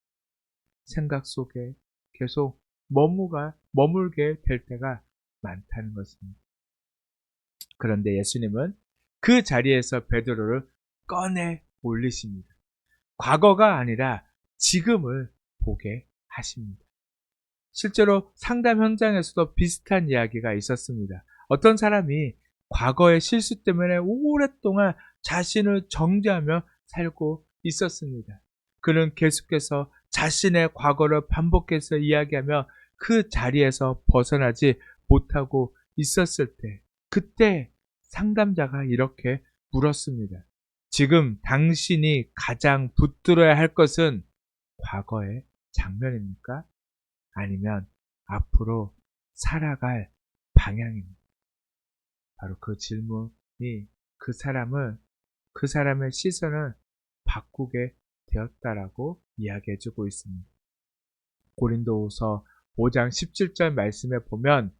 [SPEAKER 2] 생각 속에 계속 머물게 될 때가 많다는 것입니다. 그런데 예수님은 그 자리에서 베드로를 꺼내 올리십니다. 과거가 아니라 지금을 보게 하십니다. 실제로 상담 현장에서도 비슷한 이야기가 있었습니다. 어떤 사람이 과거의 실수 때문에 오랫동안 자신을 정죄하며 살고 있었습니다. 그는 계속해서 자신의 과거를 반복해서 이야기하며 그 자리에서 벗어나지 못하고 있었을 때, 그때 상담자가 이렇게 물었습니다. 지금 당신이 가장 붙들어야 할 것은 과거의 장면입니까? 아니면 앞으로 살아갈 방향입니까? 바로 그 질문이 그 사람의 시선을 바꾸게 되었다라고 이야기해주고 있습니다. 고린도후서 5장 17절 말씀에 보면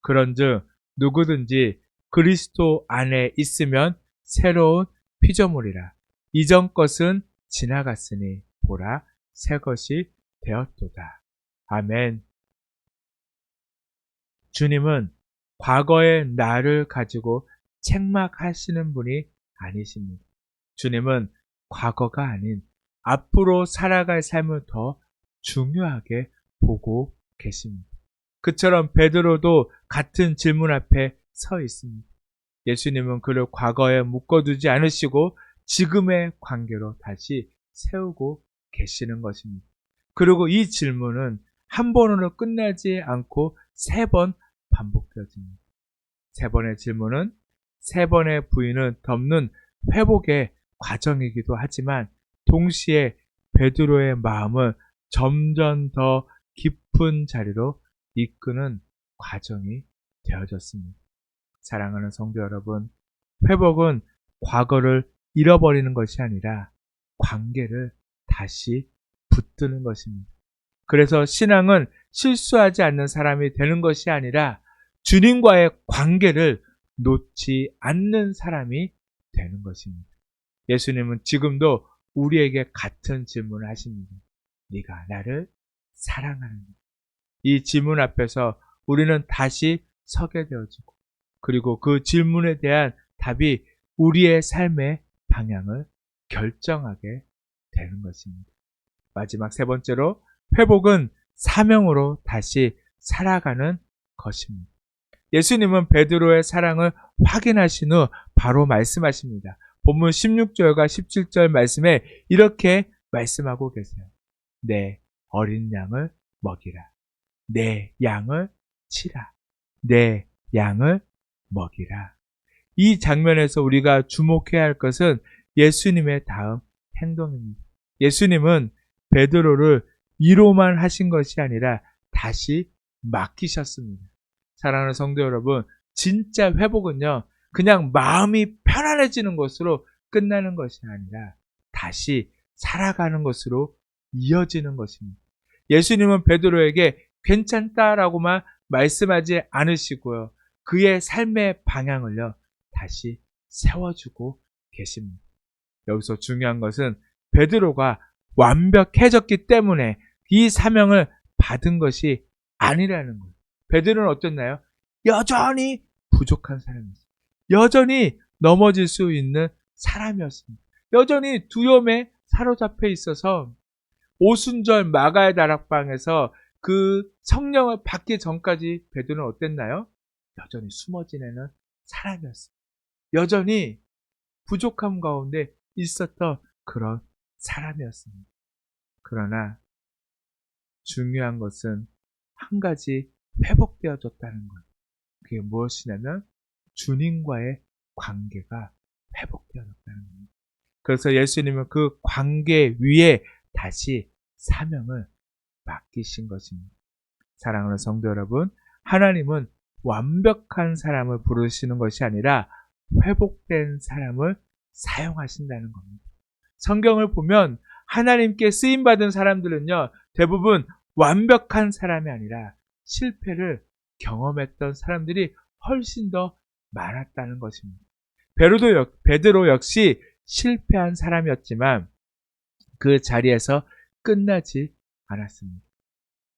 [SPEAKER 2] 그런즉 누구든지 그리스도 안에 있으면 새로운 피조물이라. 이전 것은 지나갔으니 보라 새 것이 되었도다. 아멘. 주님은 과거의 나를 가지고 책망하시는 분이 아니십니다. 주님은 과거가 아닌 앞으로 살아갈 삶을 더 중요하게 보고 계십니다. 그처럼 베드로도 같은 질문 앞에 서 있습니다. 예수님은 그를 과거에 묶어두지 않으시고 지금의 관계로 다시 세우고 계시는 것입니다. 그리고 이 질문은 한 번으로 끝나지 않고 3번 반복되어집니다. 3번의 질문은 3번의 부인을 덮는 회복의 과정이기도 하지만 동시에 베드로의 마음을 점점 더 깊은 자리로 이끄는 과정이 되어졌습니다. 사랑하는 성도 여러분, 회복은 과거를 잃어버리는 것이 아니라 관계를 다시 붙드는 것입니다. 그래서 신앙은 실수하지 않는 사람이 되는 것이 아니라 주님과의 관계를 놓지 않는 사람이 되는 것입니다. 예수님은 지금도 우리에게 같은 질문을 하십니다. 네가 나를 사랑하느냐? 이 질문 앞에서 우리는 다시 서게 되어지고, 그리고 그 질문에 대한 답이 우리의 삶의 방향을 결정하게 되는 것입니다. 마지막 세 번째로, 회복은 사명으로 다시 살아가는 것입니다. 예수님은 베드로의 사랑을 확인하신 후 바로 말씀하십니다. 본문 16절과 17절 말씀에 이렇게 말씀하고 계세요. 내 어린 양을 먹이라. 내 양을 치라. 내 양을 먹이라. 이 장면에서 우리가 주목해야 할 것은 예수님의 다음 행동입니다. 예수님은 베드로를 위로만 하신 것이 아니라 다시 맡기셨습니다. 사랑하는 성도 여러분, 진짜 회복은요, 그냥 마음이 편안해지는 것으로 끝나는 것이 아니라 다시 살아가는 것으로 이어지는 것입니다. 예수님은 베드로에게 괜찮다라고만 말씀하지 않으시고요, 그의 삶의 방향을요, 다시 세워주고 계십니다. 여기서 중요한 것은 베드로가 완벽해졌기 때문에 이 사명을 받은 것이 아니라는 거예요. 베드로는 어땠나요? 여전히 부족한 사람이었어요. 여전히 넘어질 수 있는 사람이었습니다. 여전히 두려움에 사로잡혀 있어서 오순절 마가의 다락방에서 그 성령을 받기 전까지 베드로는 어땠나요? 여전히 숨어 지내는 사람이었습니다. 여전히 부족함 가운데 있었던 그런 사람이었습니다. 그러나 중요한 것은 한 가지 회복되어졌다는 것. 그게 무엇이냐면 주님과의 관계가 회복되어졌다는 겁니다. 그래서 예수님은 그 관계 위에 다시 사명을 맡기신 것입니다. 사랑하는 성도 여러분, 하나님은 완벽한 사람을 부르시는 것이 아니라 회복된 사람을 사용하신다는 겁니다. 성경을 보면 하나님께 쓰임받은 사람들은요, 대부분 완벽한 사람이 아니라 실패를 경험했던 사람들이 훨씬 더 많았다는 것입니다. 베드로 역시 실패한 사람이었지만 그 자리에서 끝나지 않았습니다.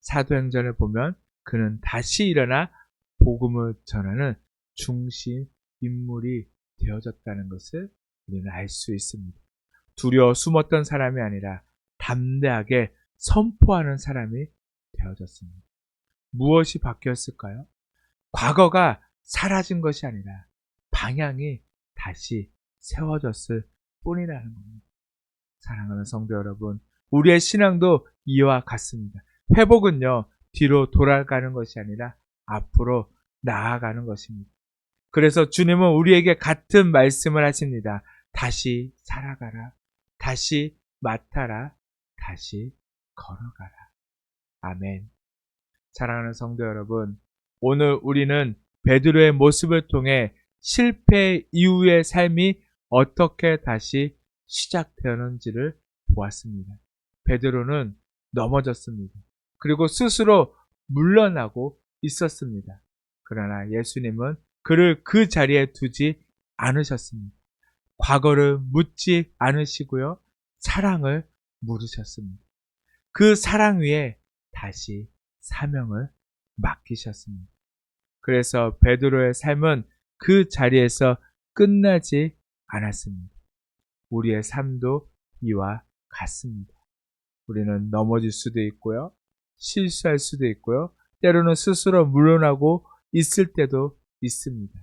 [SPEAKER 2] 사도행전을 보면 그는 다시 일어나 복음을 전하는 중심 인물이 되어졌다는 것을 우리는 알 수 있습니다. 두려워 숨었던 사람이 아니라 담대하게 선포하는 사람이 되어졌습니다. 무엇이 바뀌었을까요? 과거가 사라진 것이 아니라 방향이 다시 세워졌을 뿐이라는 겁니다. 사랑하는 성도 여러분, 우리의 신앙도 이와 같습니다. 회복은요, 뒤로 돌아가는 것이 아니라 앞으로 나아가는 것입니다. 그래서 주님은 우리에게 같은 말씀을 하십니다. 다시 살아가라. 다시 맡아라. 다시 걸어가라. 아멘. 사랑하는 성도 여러분, 오늘 우리는 베드로의 모습을 통해 실패 이후의 삶이 어떻게 다시 시작되었는지를 보았습니다. 베드로는 넘어졌습니다. 그리고 스스로 물러나고 있었습니다. 그러나 예수님은 그를 그 자리에 두지 않으셨습니다. 과거를 묻지 않으시고요, 사랑을 물으셨습니다. 그 사랑 위에 다시 사명을 맡기셨습니다. 그래서 베드로의 삶은 그 자리에서 끝나지 않았습니다. 우리의 삶도 이와 같습니다. 우리는 넘어질 수도 있고요, 실수할 수도 있고요, 때로는 스스로 물러나고 있을 때도 있습니다.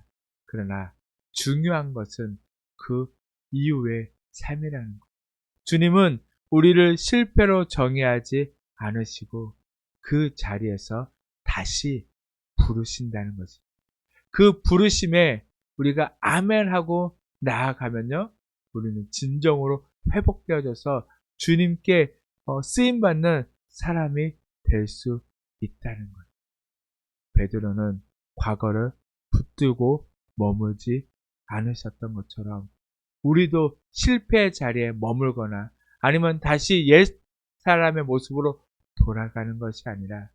[SPEAKER 2] 그러나 중요한 것은 그 이후의 삶이라는 것. 주님은 우리를 실패로 정의하지 않으시고 그 자리에서 다시 부르신다는 거죠. 그 부르심에 우리가 아멘하고 나아가면요, 우리는 진정으로 회복되어져서 주님께 쓰임받는 사람이 될 수 있다는 것. 베드로는 과거를 붙들고 머물지 않으셨던 것처럼 우리도 실패의 자리에 머물거나 아니면 다시 옛 사람의 모습으로 돌아가는 것이 아니라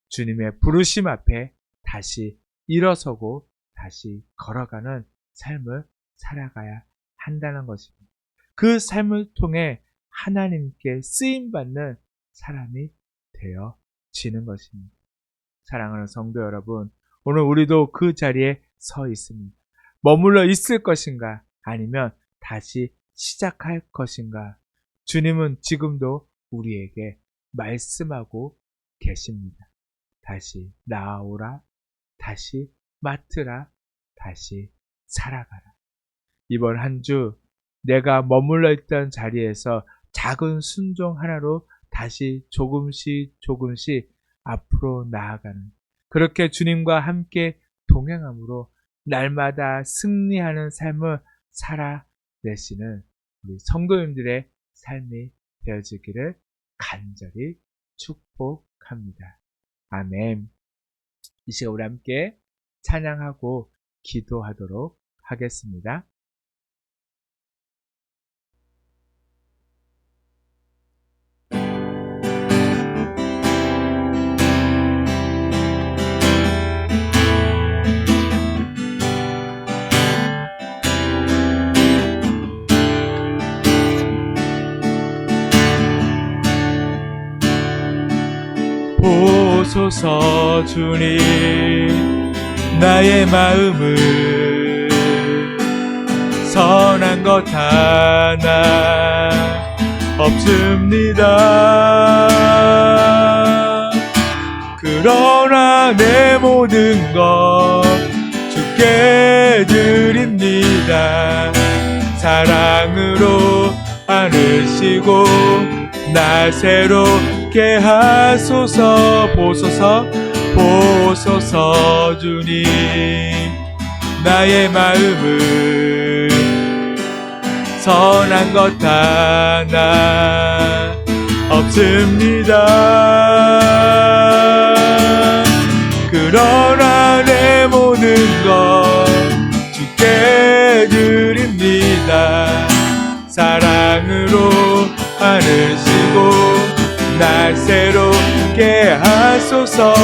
[SPEAKER 2] 주님의 부르심 앞에 다시 일어서고 다시 걸어가는 삶을 살아가야 한다는 것입니다. 그 삶을 통해 하나님께 쓰임받는 사람이 되어지는 것입니다. 사랑하는 성도 여러분, 오늘 우리도 그 자리에 서 있습니다. 머물러 있을 것인가? 아니면 다시 시작할 것인가? 주님은 지금도 우리에게 말씀하고 계십니다. 다시 나아오라, 다시 맡으라, 다시 살아가라. 이번 한 주 내가 머물러 있던 자리에서 작은 순종 하나로 다시 조금씩 앞으로 나아가는, 그렇게 주님과 함께 동행함으로 날마다 승리하는 삶을 살아내시는 우리 성도님들의 삶이 되어지기를 간절히 축복합니다. 아멘. 이 시간 우리 함께 찬양하고 기도하도록 하겠습니다. 보소서 주님, 나의 마음을 선한 것 하나 없습니다. 그러나 내 모든 것 주께 드립니다. 사랑으로 안으시고 날 새롭게 하소서. 보소서 주님, 나의 마음을 선한 것 하나 없습니다. 그러나 내 모든 것 주께 드립니다. 사랑으로 안으시고 날 새롭게 하소서.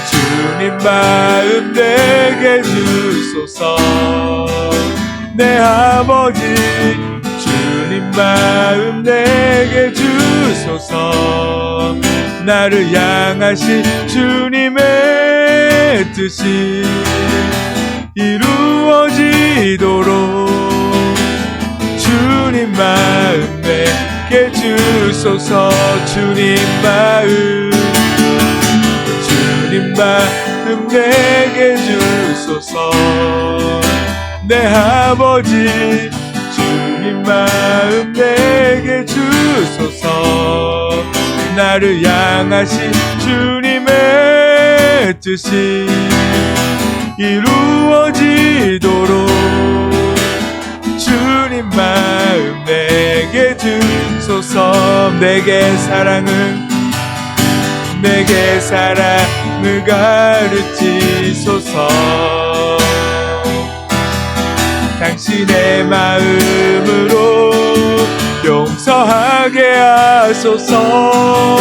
[SPEAKER 2] 주님 마음 내게 주소서. 내 아버지 주님 마음 내게 주소서. 나를 향하신 주님의 뜻이 이루어지도록 주님 마음 내게 주소서. 주님 마음 내게 주소서. 내 아버지 주님 마음 내게 주소서. 나를 향하신 주님의 뜻이 이루어지도록 주님 마음 내게 주소서. 내게 사랑을 가르치소서. 당신의 마음으로 용서하게 하소서.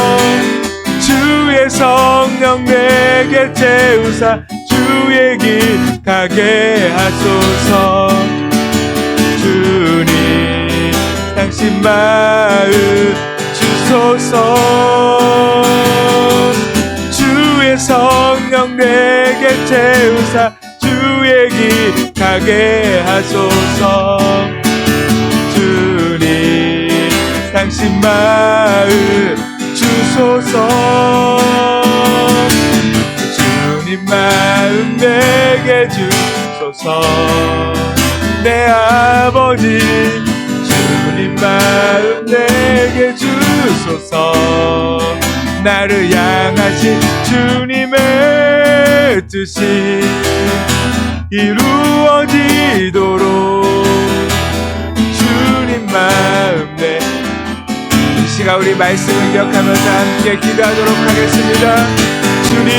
[SPEAKER 2] 주의 성령 내게 채우사 주의 길 가게 하소서. 주님 당신 마음 주소서. 주의 성령 내게 채우사 주의 길 가게 하소서. 주님 당신 마음 주소서. 주님 마음 내게 주소서. 내 아버지 주님 마음 내게 주소서. 나를 향하신 주님의 뜻이 이루어지도록 주님 마음에 이 시간 우리 말씀을 기억하면서 함께 기도하도록 하겠습니다. 주님,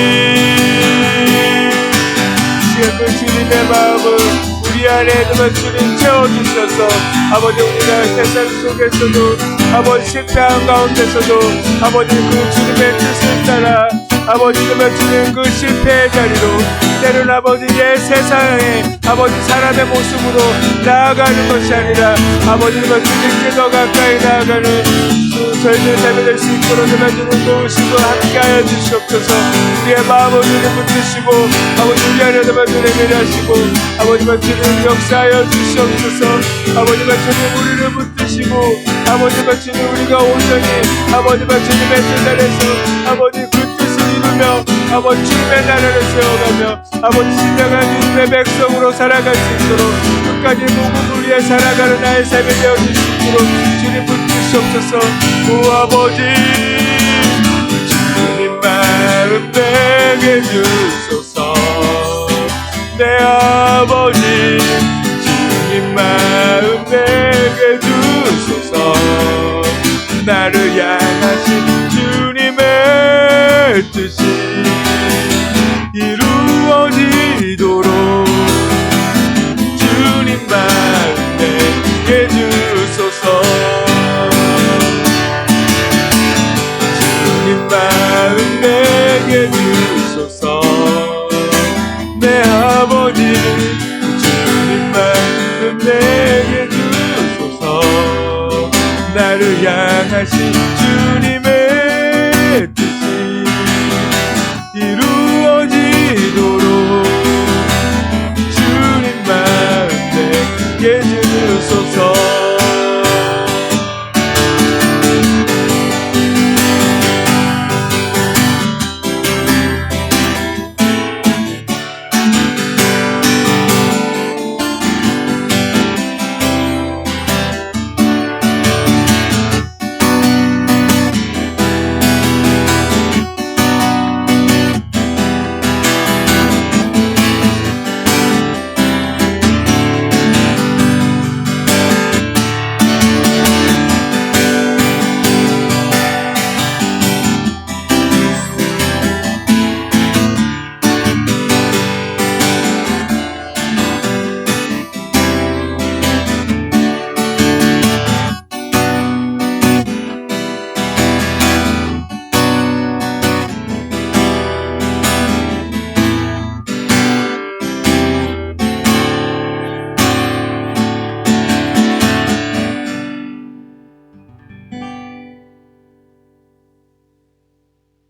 [SPEAKER 2] 지금 그 주님의 마음을 우리 안에 있는 주님 채워주셔서 아버지 우리가 세상 속에서도 아버지 실패한 가운데서도 아버지 그 주님의 뜻을 따라 아버지 주님 그 실패의 자리로 때로는 아버지 의 세상에 아버지 사람의 모습으로 나아가는 것이 아니라 아버지 주님께 더 가까이 나아가는 저희들 삶이 될 수 있도록 주님 도우시고 함께하여 주시옵소서. 우리의 마음을 주님 붙드시고 아버지 우리 안에 주님 일하시고 아버지 주님 역사하여 주시옵소서. 아버지 주님 우리를 붙드시고 아버지 주님 우리가 온전히 아버지 주님의 제자리에서 아버지 그 뜻을 이루며 아버지 주님의 나라를 세워가며 아버지 진정한 주님의 백성으로 살아갈 수 있도록 끝까지 무궁무리에 살아가는 나의 삶이 되어줄 수 있도록 주님 붙드시옵소서. 오 아버지 주님 마음 내게 주소서. 내 아버지 주님 마음 내게 주소서. 나를 향하신 주님의 뜻이 이루어지도록 주님 마음 내게 주소서. 주님 마음 내게 주소서. 내 아버지 주님 마음 내게 주소서. 나를 향하신 주님의 뜻이 이루어지도록 주님 마음 내게 주소서.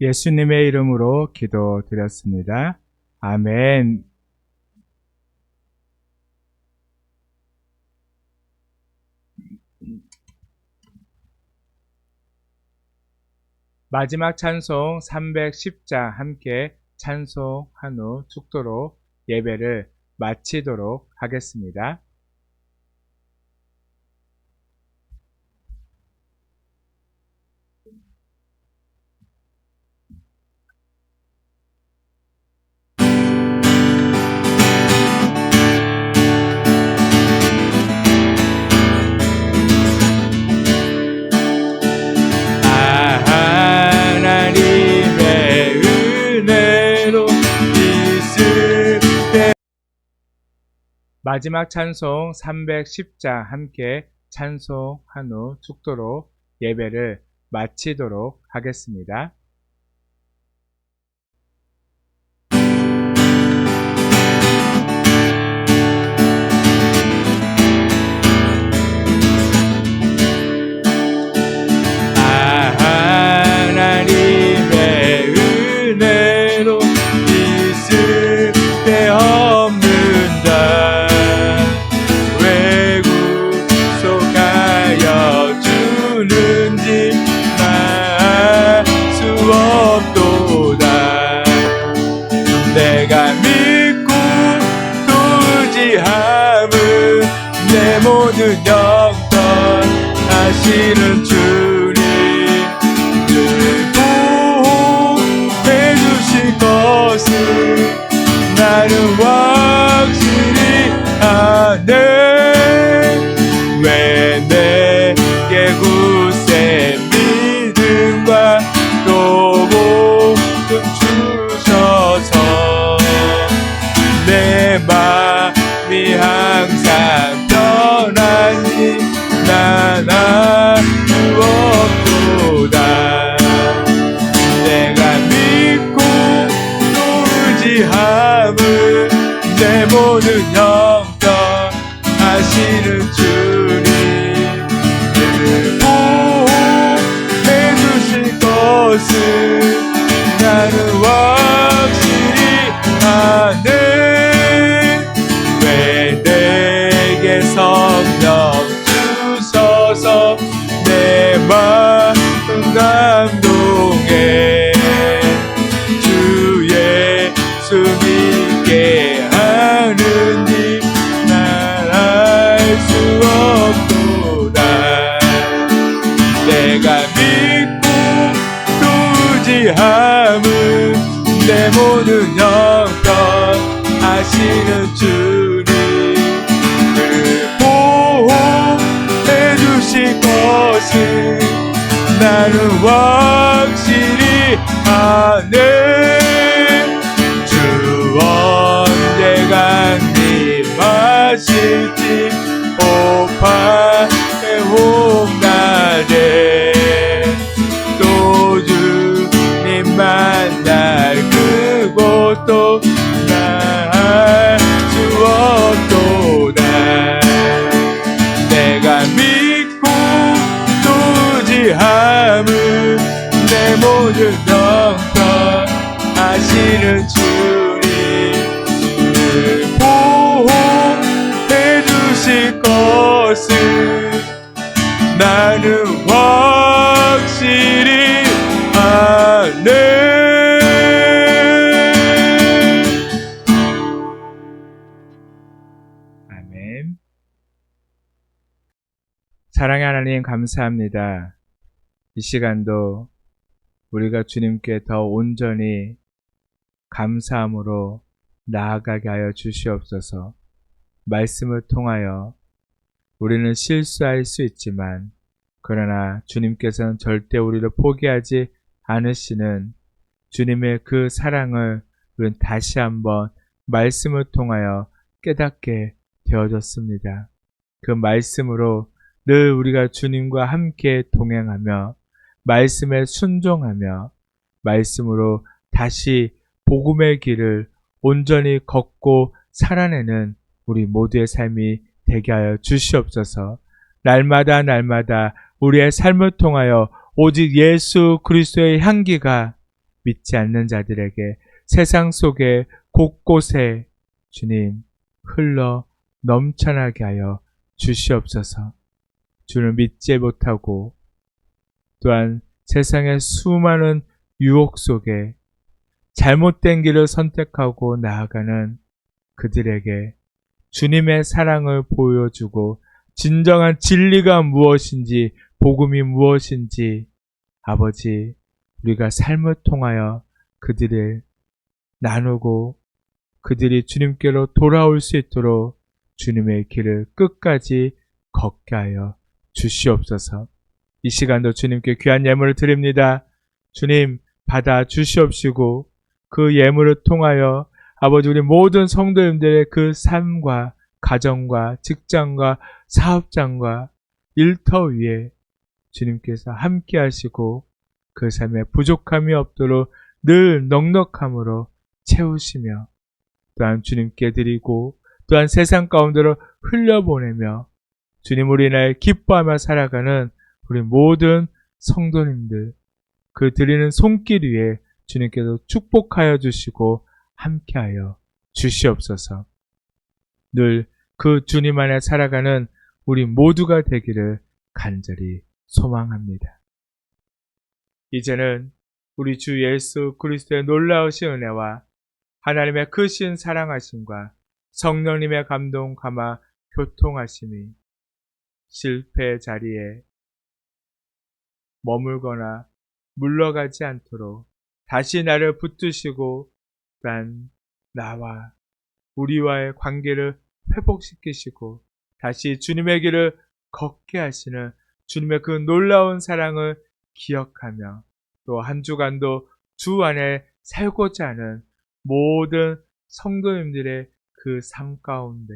[SPEAKER 2] 예수님의 이름으로 기도드렸습니다. 아멘. 마지막 찬송 310자 함께 찬송한 후 축도로 예배를 마치도록 하겠습니다. 마지막 찬송 310자 함께 찬송한 후 축도로 예배를 마치도록 하겠습니다. 하나님의 은혜로 있을 때 없는다. 왜 구속하여 주는지 말 수 없도다. 내가 믿고 의지함은 내 모든 영광 하시는 주님 늘 보호해 주실 것을 나는 확실히 아네. 왜 내 모든 형편하시는 주님 보호해 주실 것을 나는 확실히 아네. 주 언제가 임하실지 오판의 홍날에 또 주님 만날 그곳도 날 수 없도다. 내가 믿고 또 의지함은 내 모든 형편 하시는 주님 보호해 주실 것을 나는 확실히 아네. 아멘. 사랑의 하나님 감사합니다. 이 시간도 우리가 주님께 더 온전히 감사함으로 나아가게 하여 주시옵소서. 말씀을 통하여 우리는 실수할 수 있지만 그러나 주님께서는 절대 우리를 포기하지 않으시는 주님의 그 사랑을 우리는 다시 한번 말씀을 통하여 깨닫게 되어졌습니다. 그 말씀으로 늘 우리가 주님과 함께 동행하며 말씀에 순종하며 말씀으로 다시 복음의 길을 온전히 걷고 살아내는 우리 모두의 삶이 되게 하여 주시옵소서. 날마다 우리의 삶을 통하여 오직 예수 그리스도의 향기가 믿지 않는 자들에게 세상 속에 곳곳에 주님 흘러 넘쳐나게 하여 주시옵소서. 주를 믿지 못하고 또한 세상의 수많은 유혹 속에 잘못된 길을 선택하고 나아가는 그들에게 주님의 사랑을 보여주고 진정한 진리가 무엇인지 복음이 무엇인지 아버지 우리가 삶을 통하여 그들을 나누고 그들이 주님께로 돌아올 수 있도록 주님의 길을 끝까지 걷게 하여 주시옵소서. 이 시간도 주님께 귀한 예물을 드립니다. 주님 받아 주시옵시고 그 예물을 통하여 아버지 우리 모든 성도님들의 그 삶과 가정과 직장과 사업장과 일터 위에 주님께서 함께 하시고 그 삶에 부족함이 없도록 늘 넉넉함으로 채우시며 또한 주님께 드리고 또한 세상 가운데로 흘려보내며 주님 우리 날 기뻐하며 살아가는 우리 모든 성도님들 그 드리는 손길 위에 주님께서 축복하여 주시고 함께하여 주시옵소서. 늘 그 주님 안에 살아가는 우리 모두가 되기를 간절히 소망합니다. 이제는 우리 주 예수 그리스도의 놀라우신 은혜와 하나님의 크신 사랑하심과 성령님의 감동 감화 교통하심이 실패의 자리에 머물거나 물러가지 않도록 다시 나를 붙드시고 난 나와 우리와의 관계를 회복시키시고 다시 주님의 길을 걷게 하시는 주님의 그 놀라운 사랑을 기억하며 또 한 주간도 주 안에 살고자 하는 모든 성도님들의 그 삶 가운데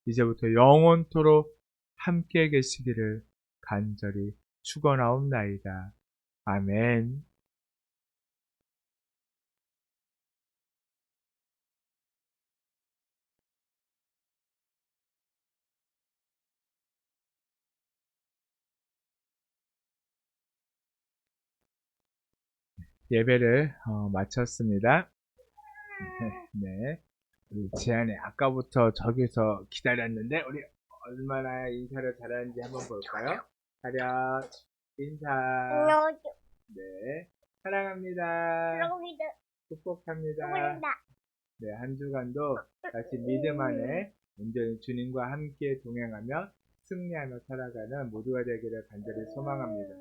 [SPEAKER 2] 이제부터 영원토록 함께 계시기를 간절히 축원하옵나이다. 아멘. 예배를 마쳤습니다. 네, 우리 지안이 아까부터 저기서 기다렸는데 우리 얼마나 인사를 잘하는지 한번 볼까요? 차렷 인사. 네, 사랑합니다. 축복합니다. 네, 한 주간도 다시 믿음 안에 온전히 주님과 함께 동행하며 승리하며 살아가는 모두가 되기를 간절히 소망합니다.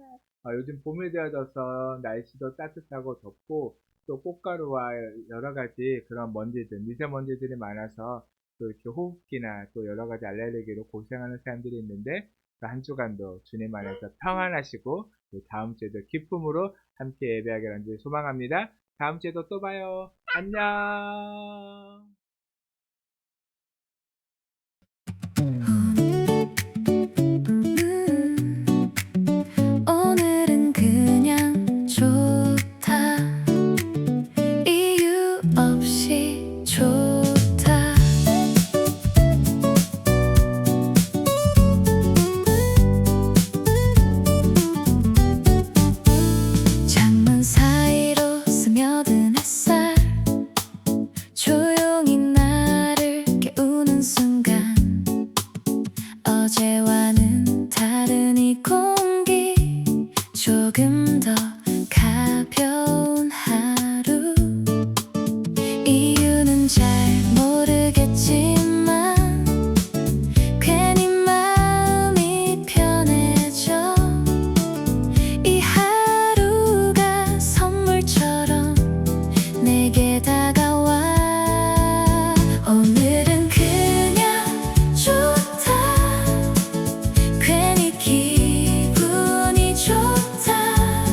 [SPEAKER 2] 요즘 봄이 되어져서 날씨도 따뜻하고 덥고 또 꽃가루와 여러 가지 그런 먼지들, 미세먼지들이 많아서 또 이렇게 호흡기나 또 여러 가지 알레르기로 고생하는 사람들이 있는데 그 한 주간도 주님 안에서 평안하시고 다음 주에도 기쁨으로 함께 예배하기를 소망합니다. 다음 주에도 또 봐요. 안녕.
[SPEAKER 1] 오늘은 그냥 좋다. 이유 없이 좋다. 창문 사이로 스며든 햇살 조용히 나를 깨우는 순간 어제와는 다른 이 공기 조금 더 가벼운 하루 이유는 잘 모르겠지만 괜히 마음이 편해져 이 하루가 선물처럼 내게 다가와 오늘은 그냥 좋다 괜히 기분이 좋다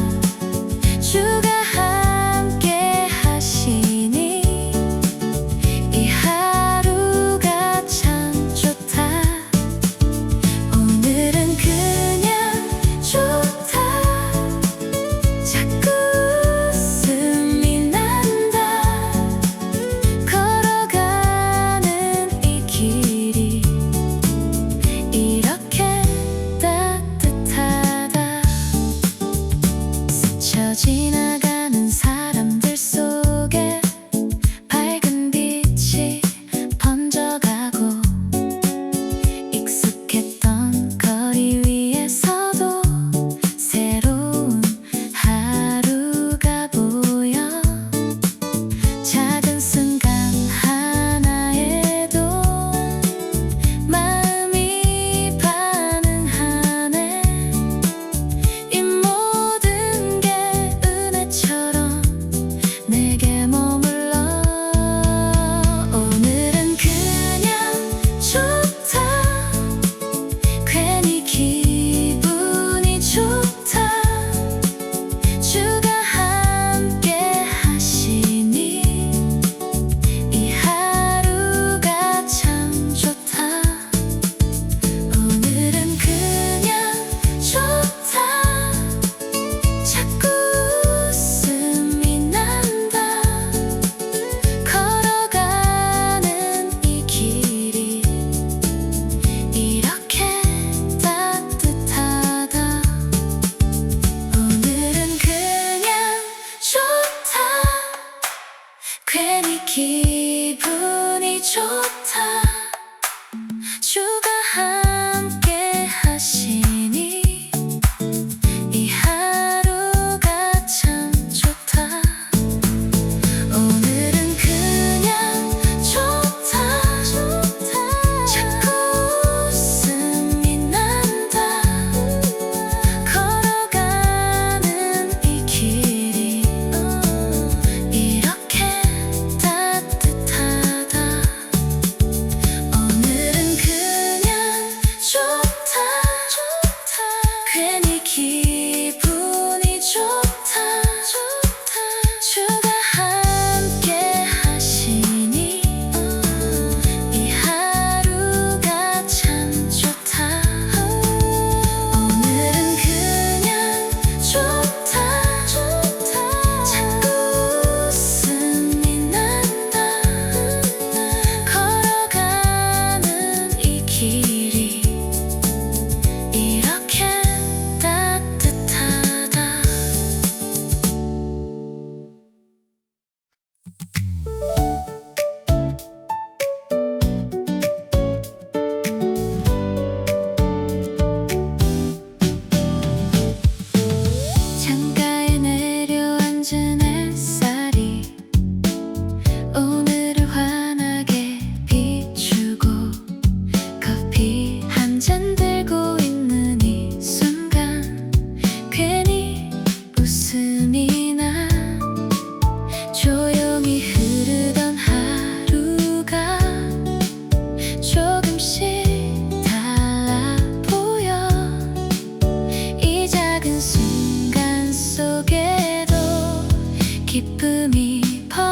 [SPEAKER 1] 기쁨이 번져가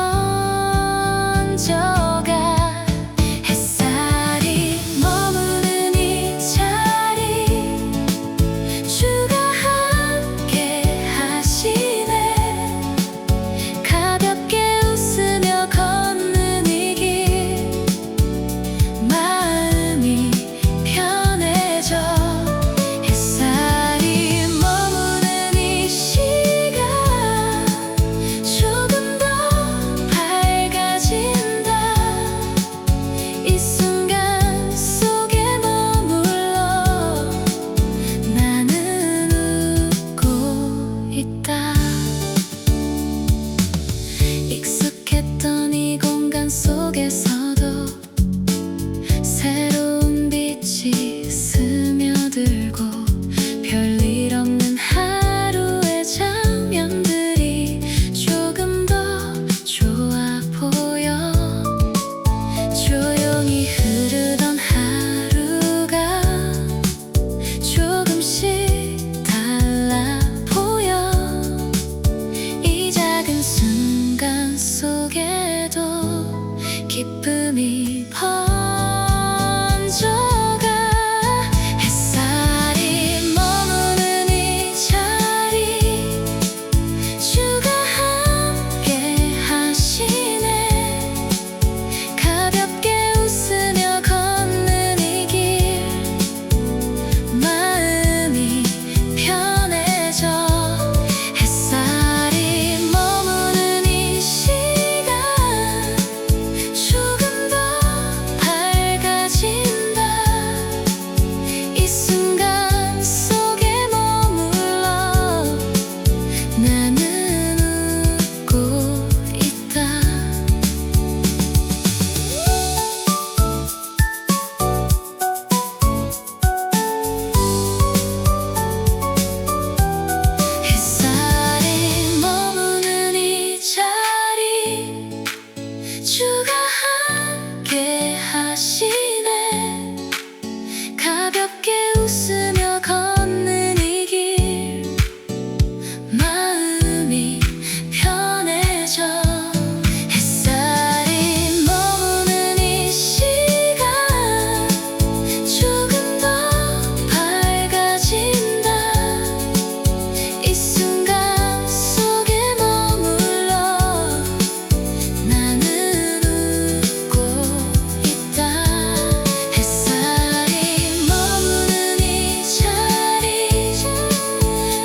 [SPEAKER 1] 햇살이 머무는 이 자리 주가 함께 하시네 가볍게 웃으며 걷는 이 길 마음이 편해져 햇살이 머무는 이 시간 조금 더 밝아진다 이 순간 속에 머물러 나는 웃고 있다 익숙했던 이 공간 속에서도 새로운 빛이 스며들고 별일 없는 하루의 장면들이 조금 더 좋아 보여 조용히 흐르던 하루가 조금씩 달라 보여 이 작은 순간 속에도 기쁨이 번져가 햇살이 머무는 이 자리 주가 함께 하시네 가볍게 웃으며 걷는 이 길 마음이 편해져 햇살이 머무는 이 시간 조금 더 밝아진다 이 순간 속에 머물러 나는 웃고 있다 햇살이 머무는 이 자리 주가 함께 하시네 가볍게 웃으며 걷는 이 길 마음이 편해져 햇살이 머무는 이 시간 조금 더 밝아진다 이 순간 속에 머물러 나는 웃고 있다 햇살이 머무는 이 자리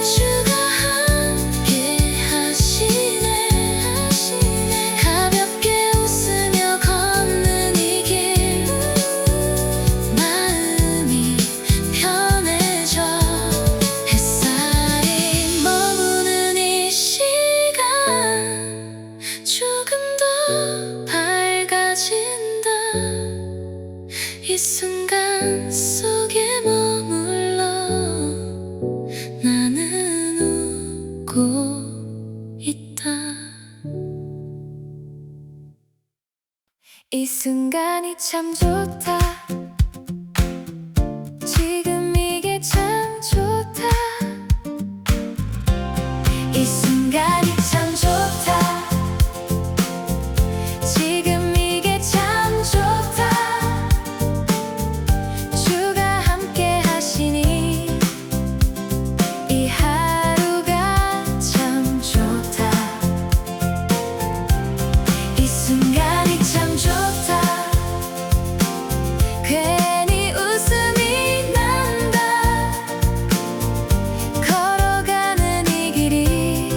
[SPEAKER 1] 주가 함께 하시네 가볍게 웃으며 걷는 이 길 마음이 편해져 햇살이 머무는 이 시간 조금 더 밝아진다 이 순간 속에 머물러 나는 웃고 있다 이 순간이 참 좋다 지금 이게 참 좋다 이 순간이 참 좋다 지금 이게 참 좋다 주가 함께 하시니 이 하루가 참 좋다 이 순간이 참 좋다 괜히 웃음이 난다 걸어가는 이 길이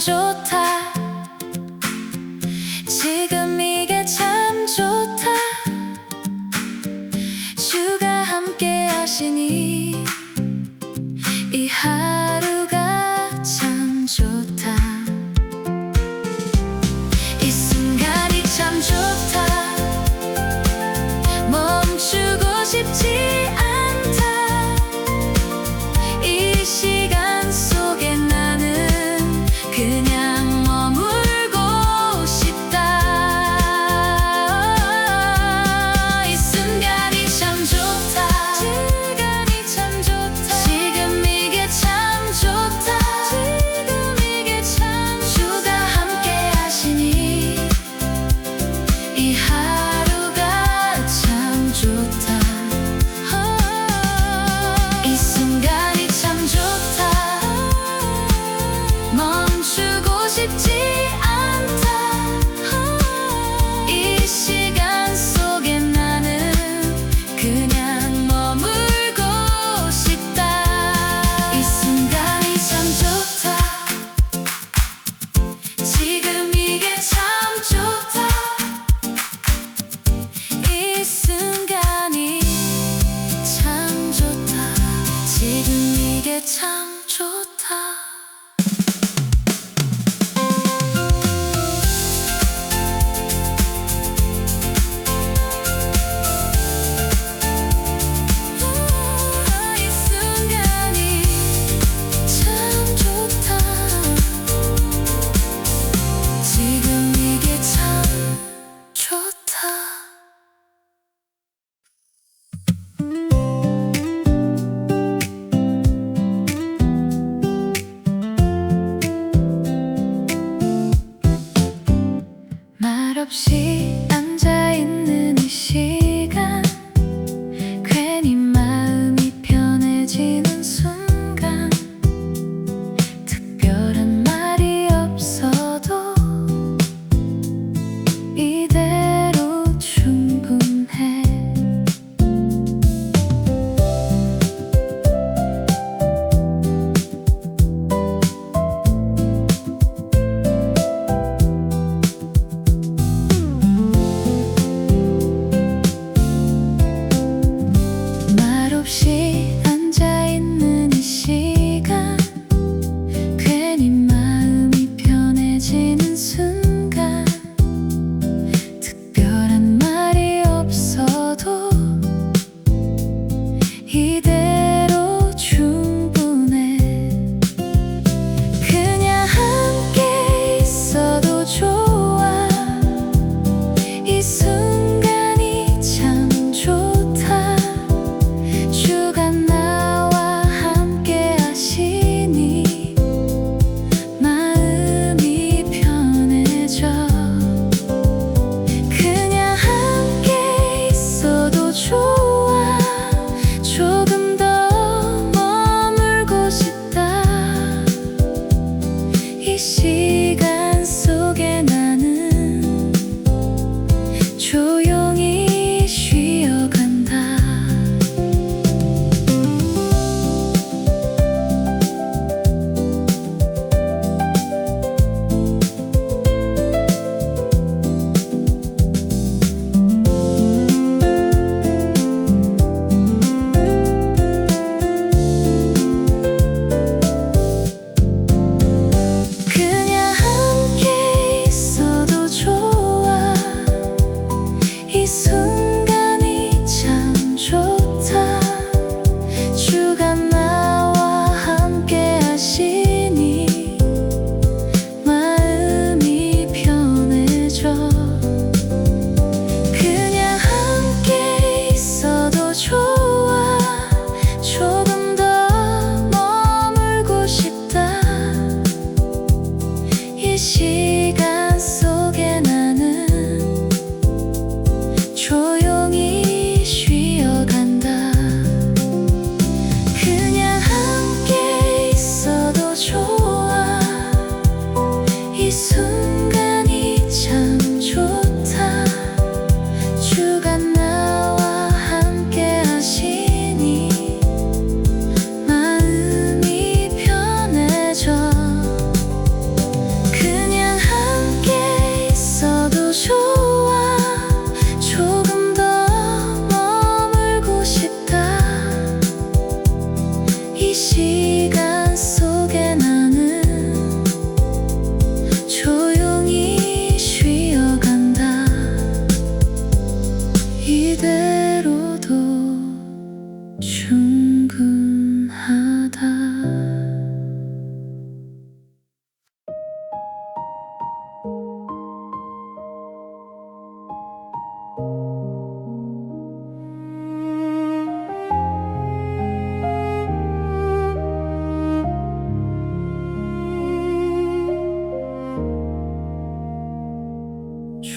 [SPEAKER 1] 좋다. 지금 이게 참 좋다. 주가 함께 하시니 이 하루가 참 좋다. 이 순간이 참 좋다. 멈추고 싶지 않다. 이 시간 속에 나는 그냥 머물고 싶다. 이 순간이 참 좋다. 시간이 참 좋다. 지금 이게 참 좋다. 지금 이게 참 주가 함께 하시니 이 하루가 참 좋다. 이 순간이 참 좋다. 멈추고 싶지 않다. 이 시간 속에 나는 그냥 머물고 싶다. 이 순간이 참 좋다. 지금 이게 참 좋다. 이 순간이 참 좋다. 지금 이게 참 좋다. 이 순간이 참 좋다. 지금 이게 참 좋다. 말없이 앉아있는 이 시간, 괜히 마음이 편해지는 순간, 특별한 말이 없어도 이대로 충분해.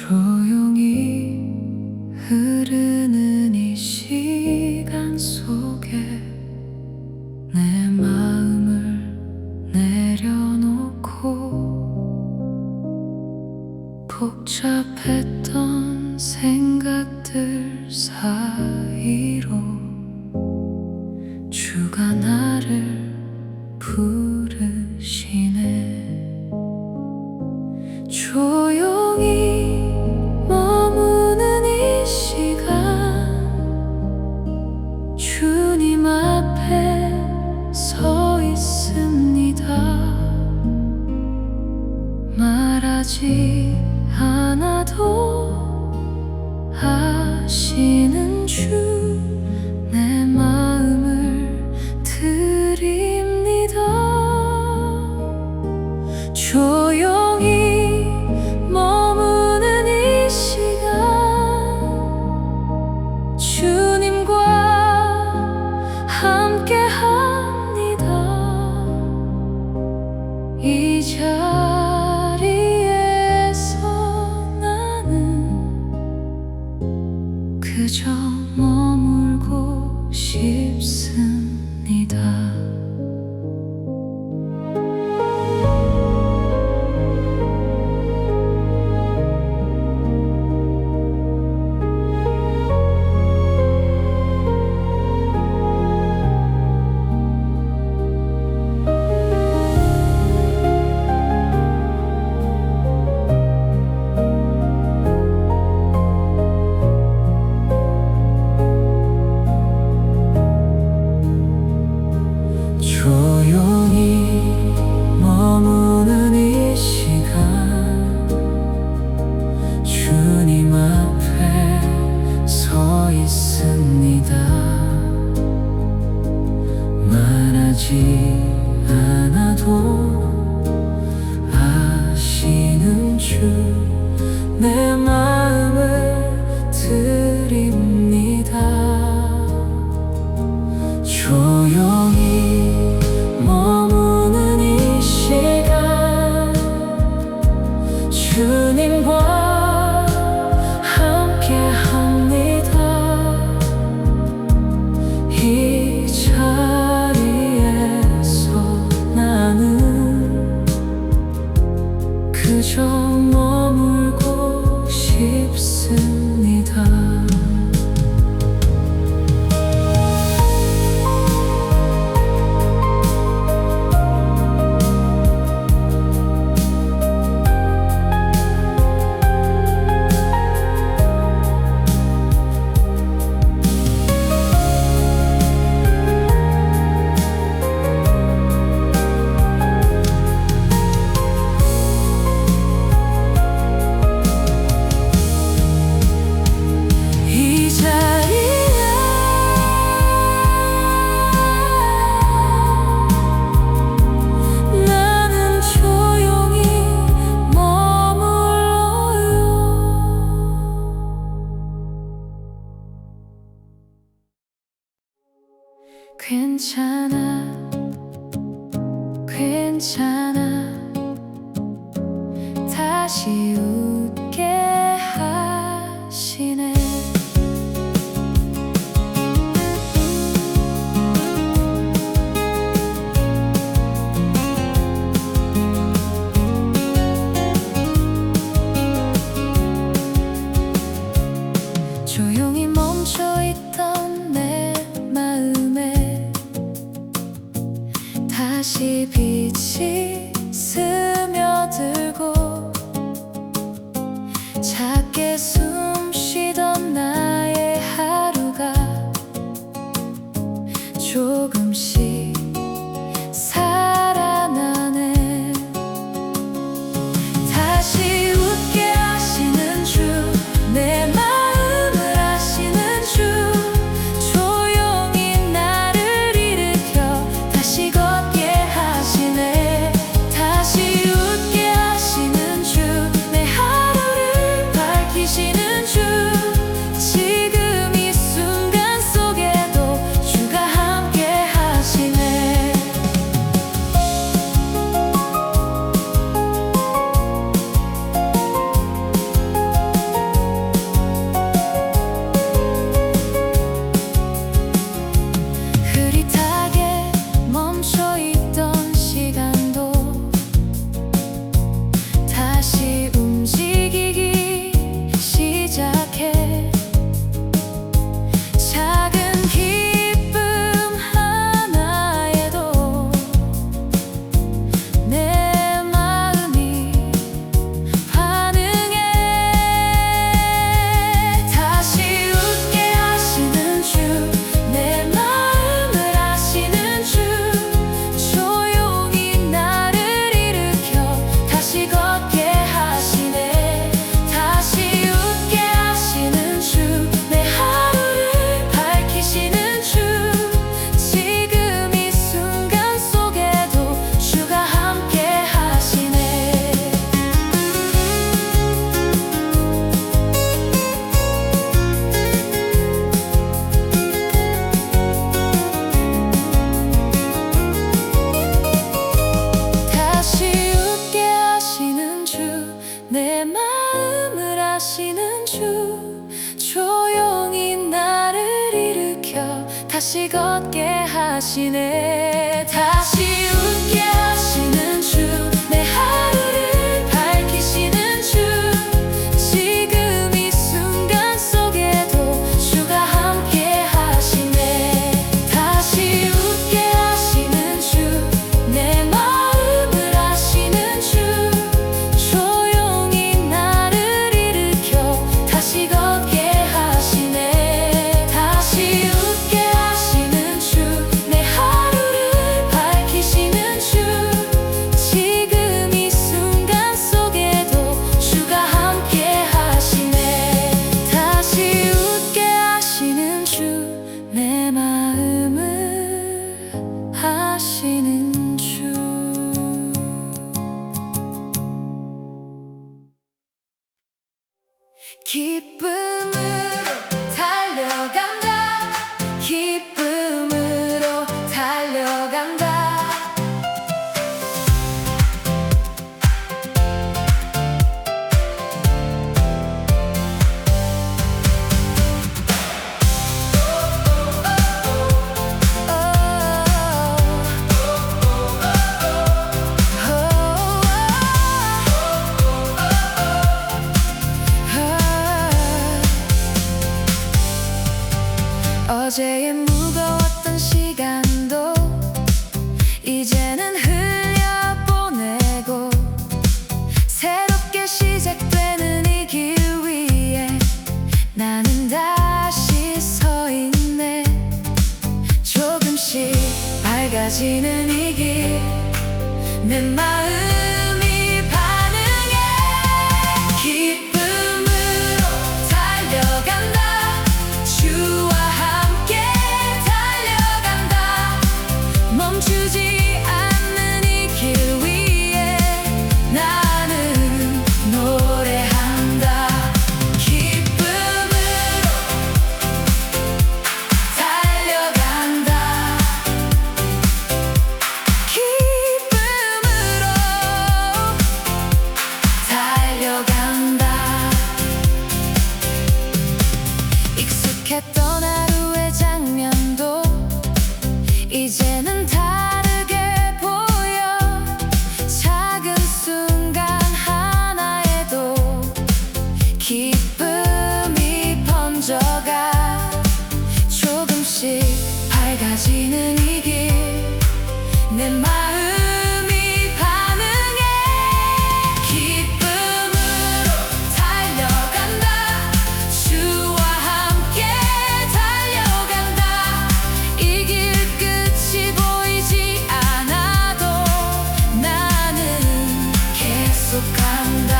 [SPEAKER 1] 조용히 흐르는 이 시간 속에 내 마음을 내려놓고 복잡했던 생각들 사이로 주가 나를 부르시네. 조용히 머무는 이 시간 주님 앞에 서 있습니다. 말하지 않아도 아시는 주 내 마음을 드립니다. 조용히 머무는 이 시간 주님과 함께 합니다. 이 자리에서 나는 그저 머물고 싶습니다. 조용히 머무는 이 시간 주님 앞에 서 있습니다. 말하지 않아도 아시는 주 내 마음을 드립니다. 조용히 머무는 이 시간 주님과 함께 합니다. 이 자리에서 나는 그저 머물고 싶습니다. 이 자리에 나는 조용히 머물러요. 괜찮아, 괜찮아. 다시 웃게 하시네. 조용히 멈춰있던 내 마음에 다시 빛이 스며들고 작게 숨 쉬던 나의 하루가 조금씩 살아나네. 다시 웃게 하시는 주 내 마음을 아시는 주 조용히 나를 일으켜 다시 걷게 하시네. 다시 웃게 하시는 주 내 하루를 밝히시네. 하시는 주 조용히 나를 일으켜 다시 걷게 하시네. 다시 웃게 하시는 주 내 하루를 밝히시는 주 지금 이 순간 속에도 주가 함께 하시네. 다시 웃게 하시는 주 내 마음을 아시는 주 조용히 나를 일으켜 다시 걷게 하시네. 다시 웃게 하시는 주 내 하루를 밝히시는 주 지금 이 순간 속에도 주가 함께 하시네. 다시 웃게 하시는 주 내 마음을 아시는 주. 기쁨으로 달려간다. 기쁨으로 달려간다. 어제의 무거웠던 시간도 이제는 흘려보내고 새롭게 시작되는 이 길 위에 나는 다시 서 있네. 조금씩 밝아지는 이 길 내 마음이 반응해. 기쁨으로 달려간다. 주와 함께 달려간다. 멈추지 않는 이 길 위에 나는 노래한다. 기쁨으로 달려간다. 기쁨으로 달려간다. 익숙했던 하루의 장면도 이제는 다르게 보여. 작은 순간 하나에도 기쁨이 번져가. 조금씩 밝아지는 이 길 내 마음이 반응해. 기쁨으로 달려간다. 주와 함께 달려간다. 이 길 끝이 보이지 않아도 나는 계속 간다.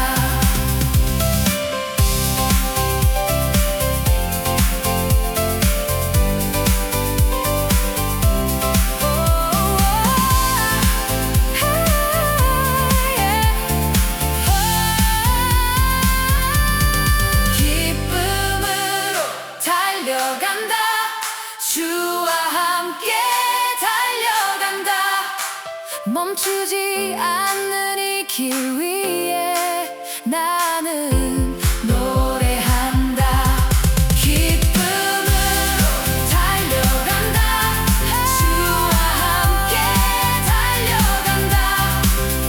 [SPEAKER 1] 기쁨으로 달려간다. 주와 함께 달려간다. 멈추지 않는 이 길 위에 나는 노래한다. 기쁨으로 달려간다. 주와 함께 달려간다.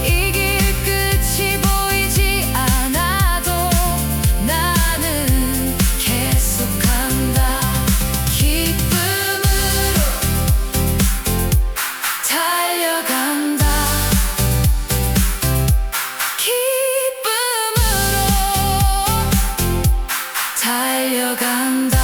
[SPEAKER 1] 이 길 끝이 보이지 않아도 나는 계속 간다. 기쁨으로 달려간다. 기쁨으로 달려간다.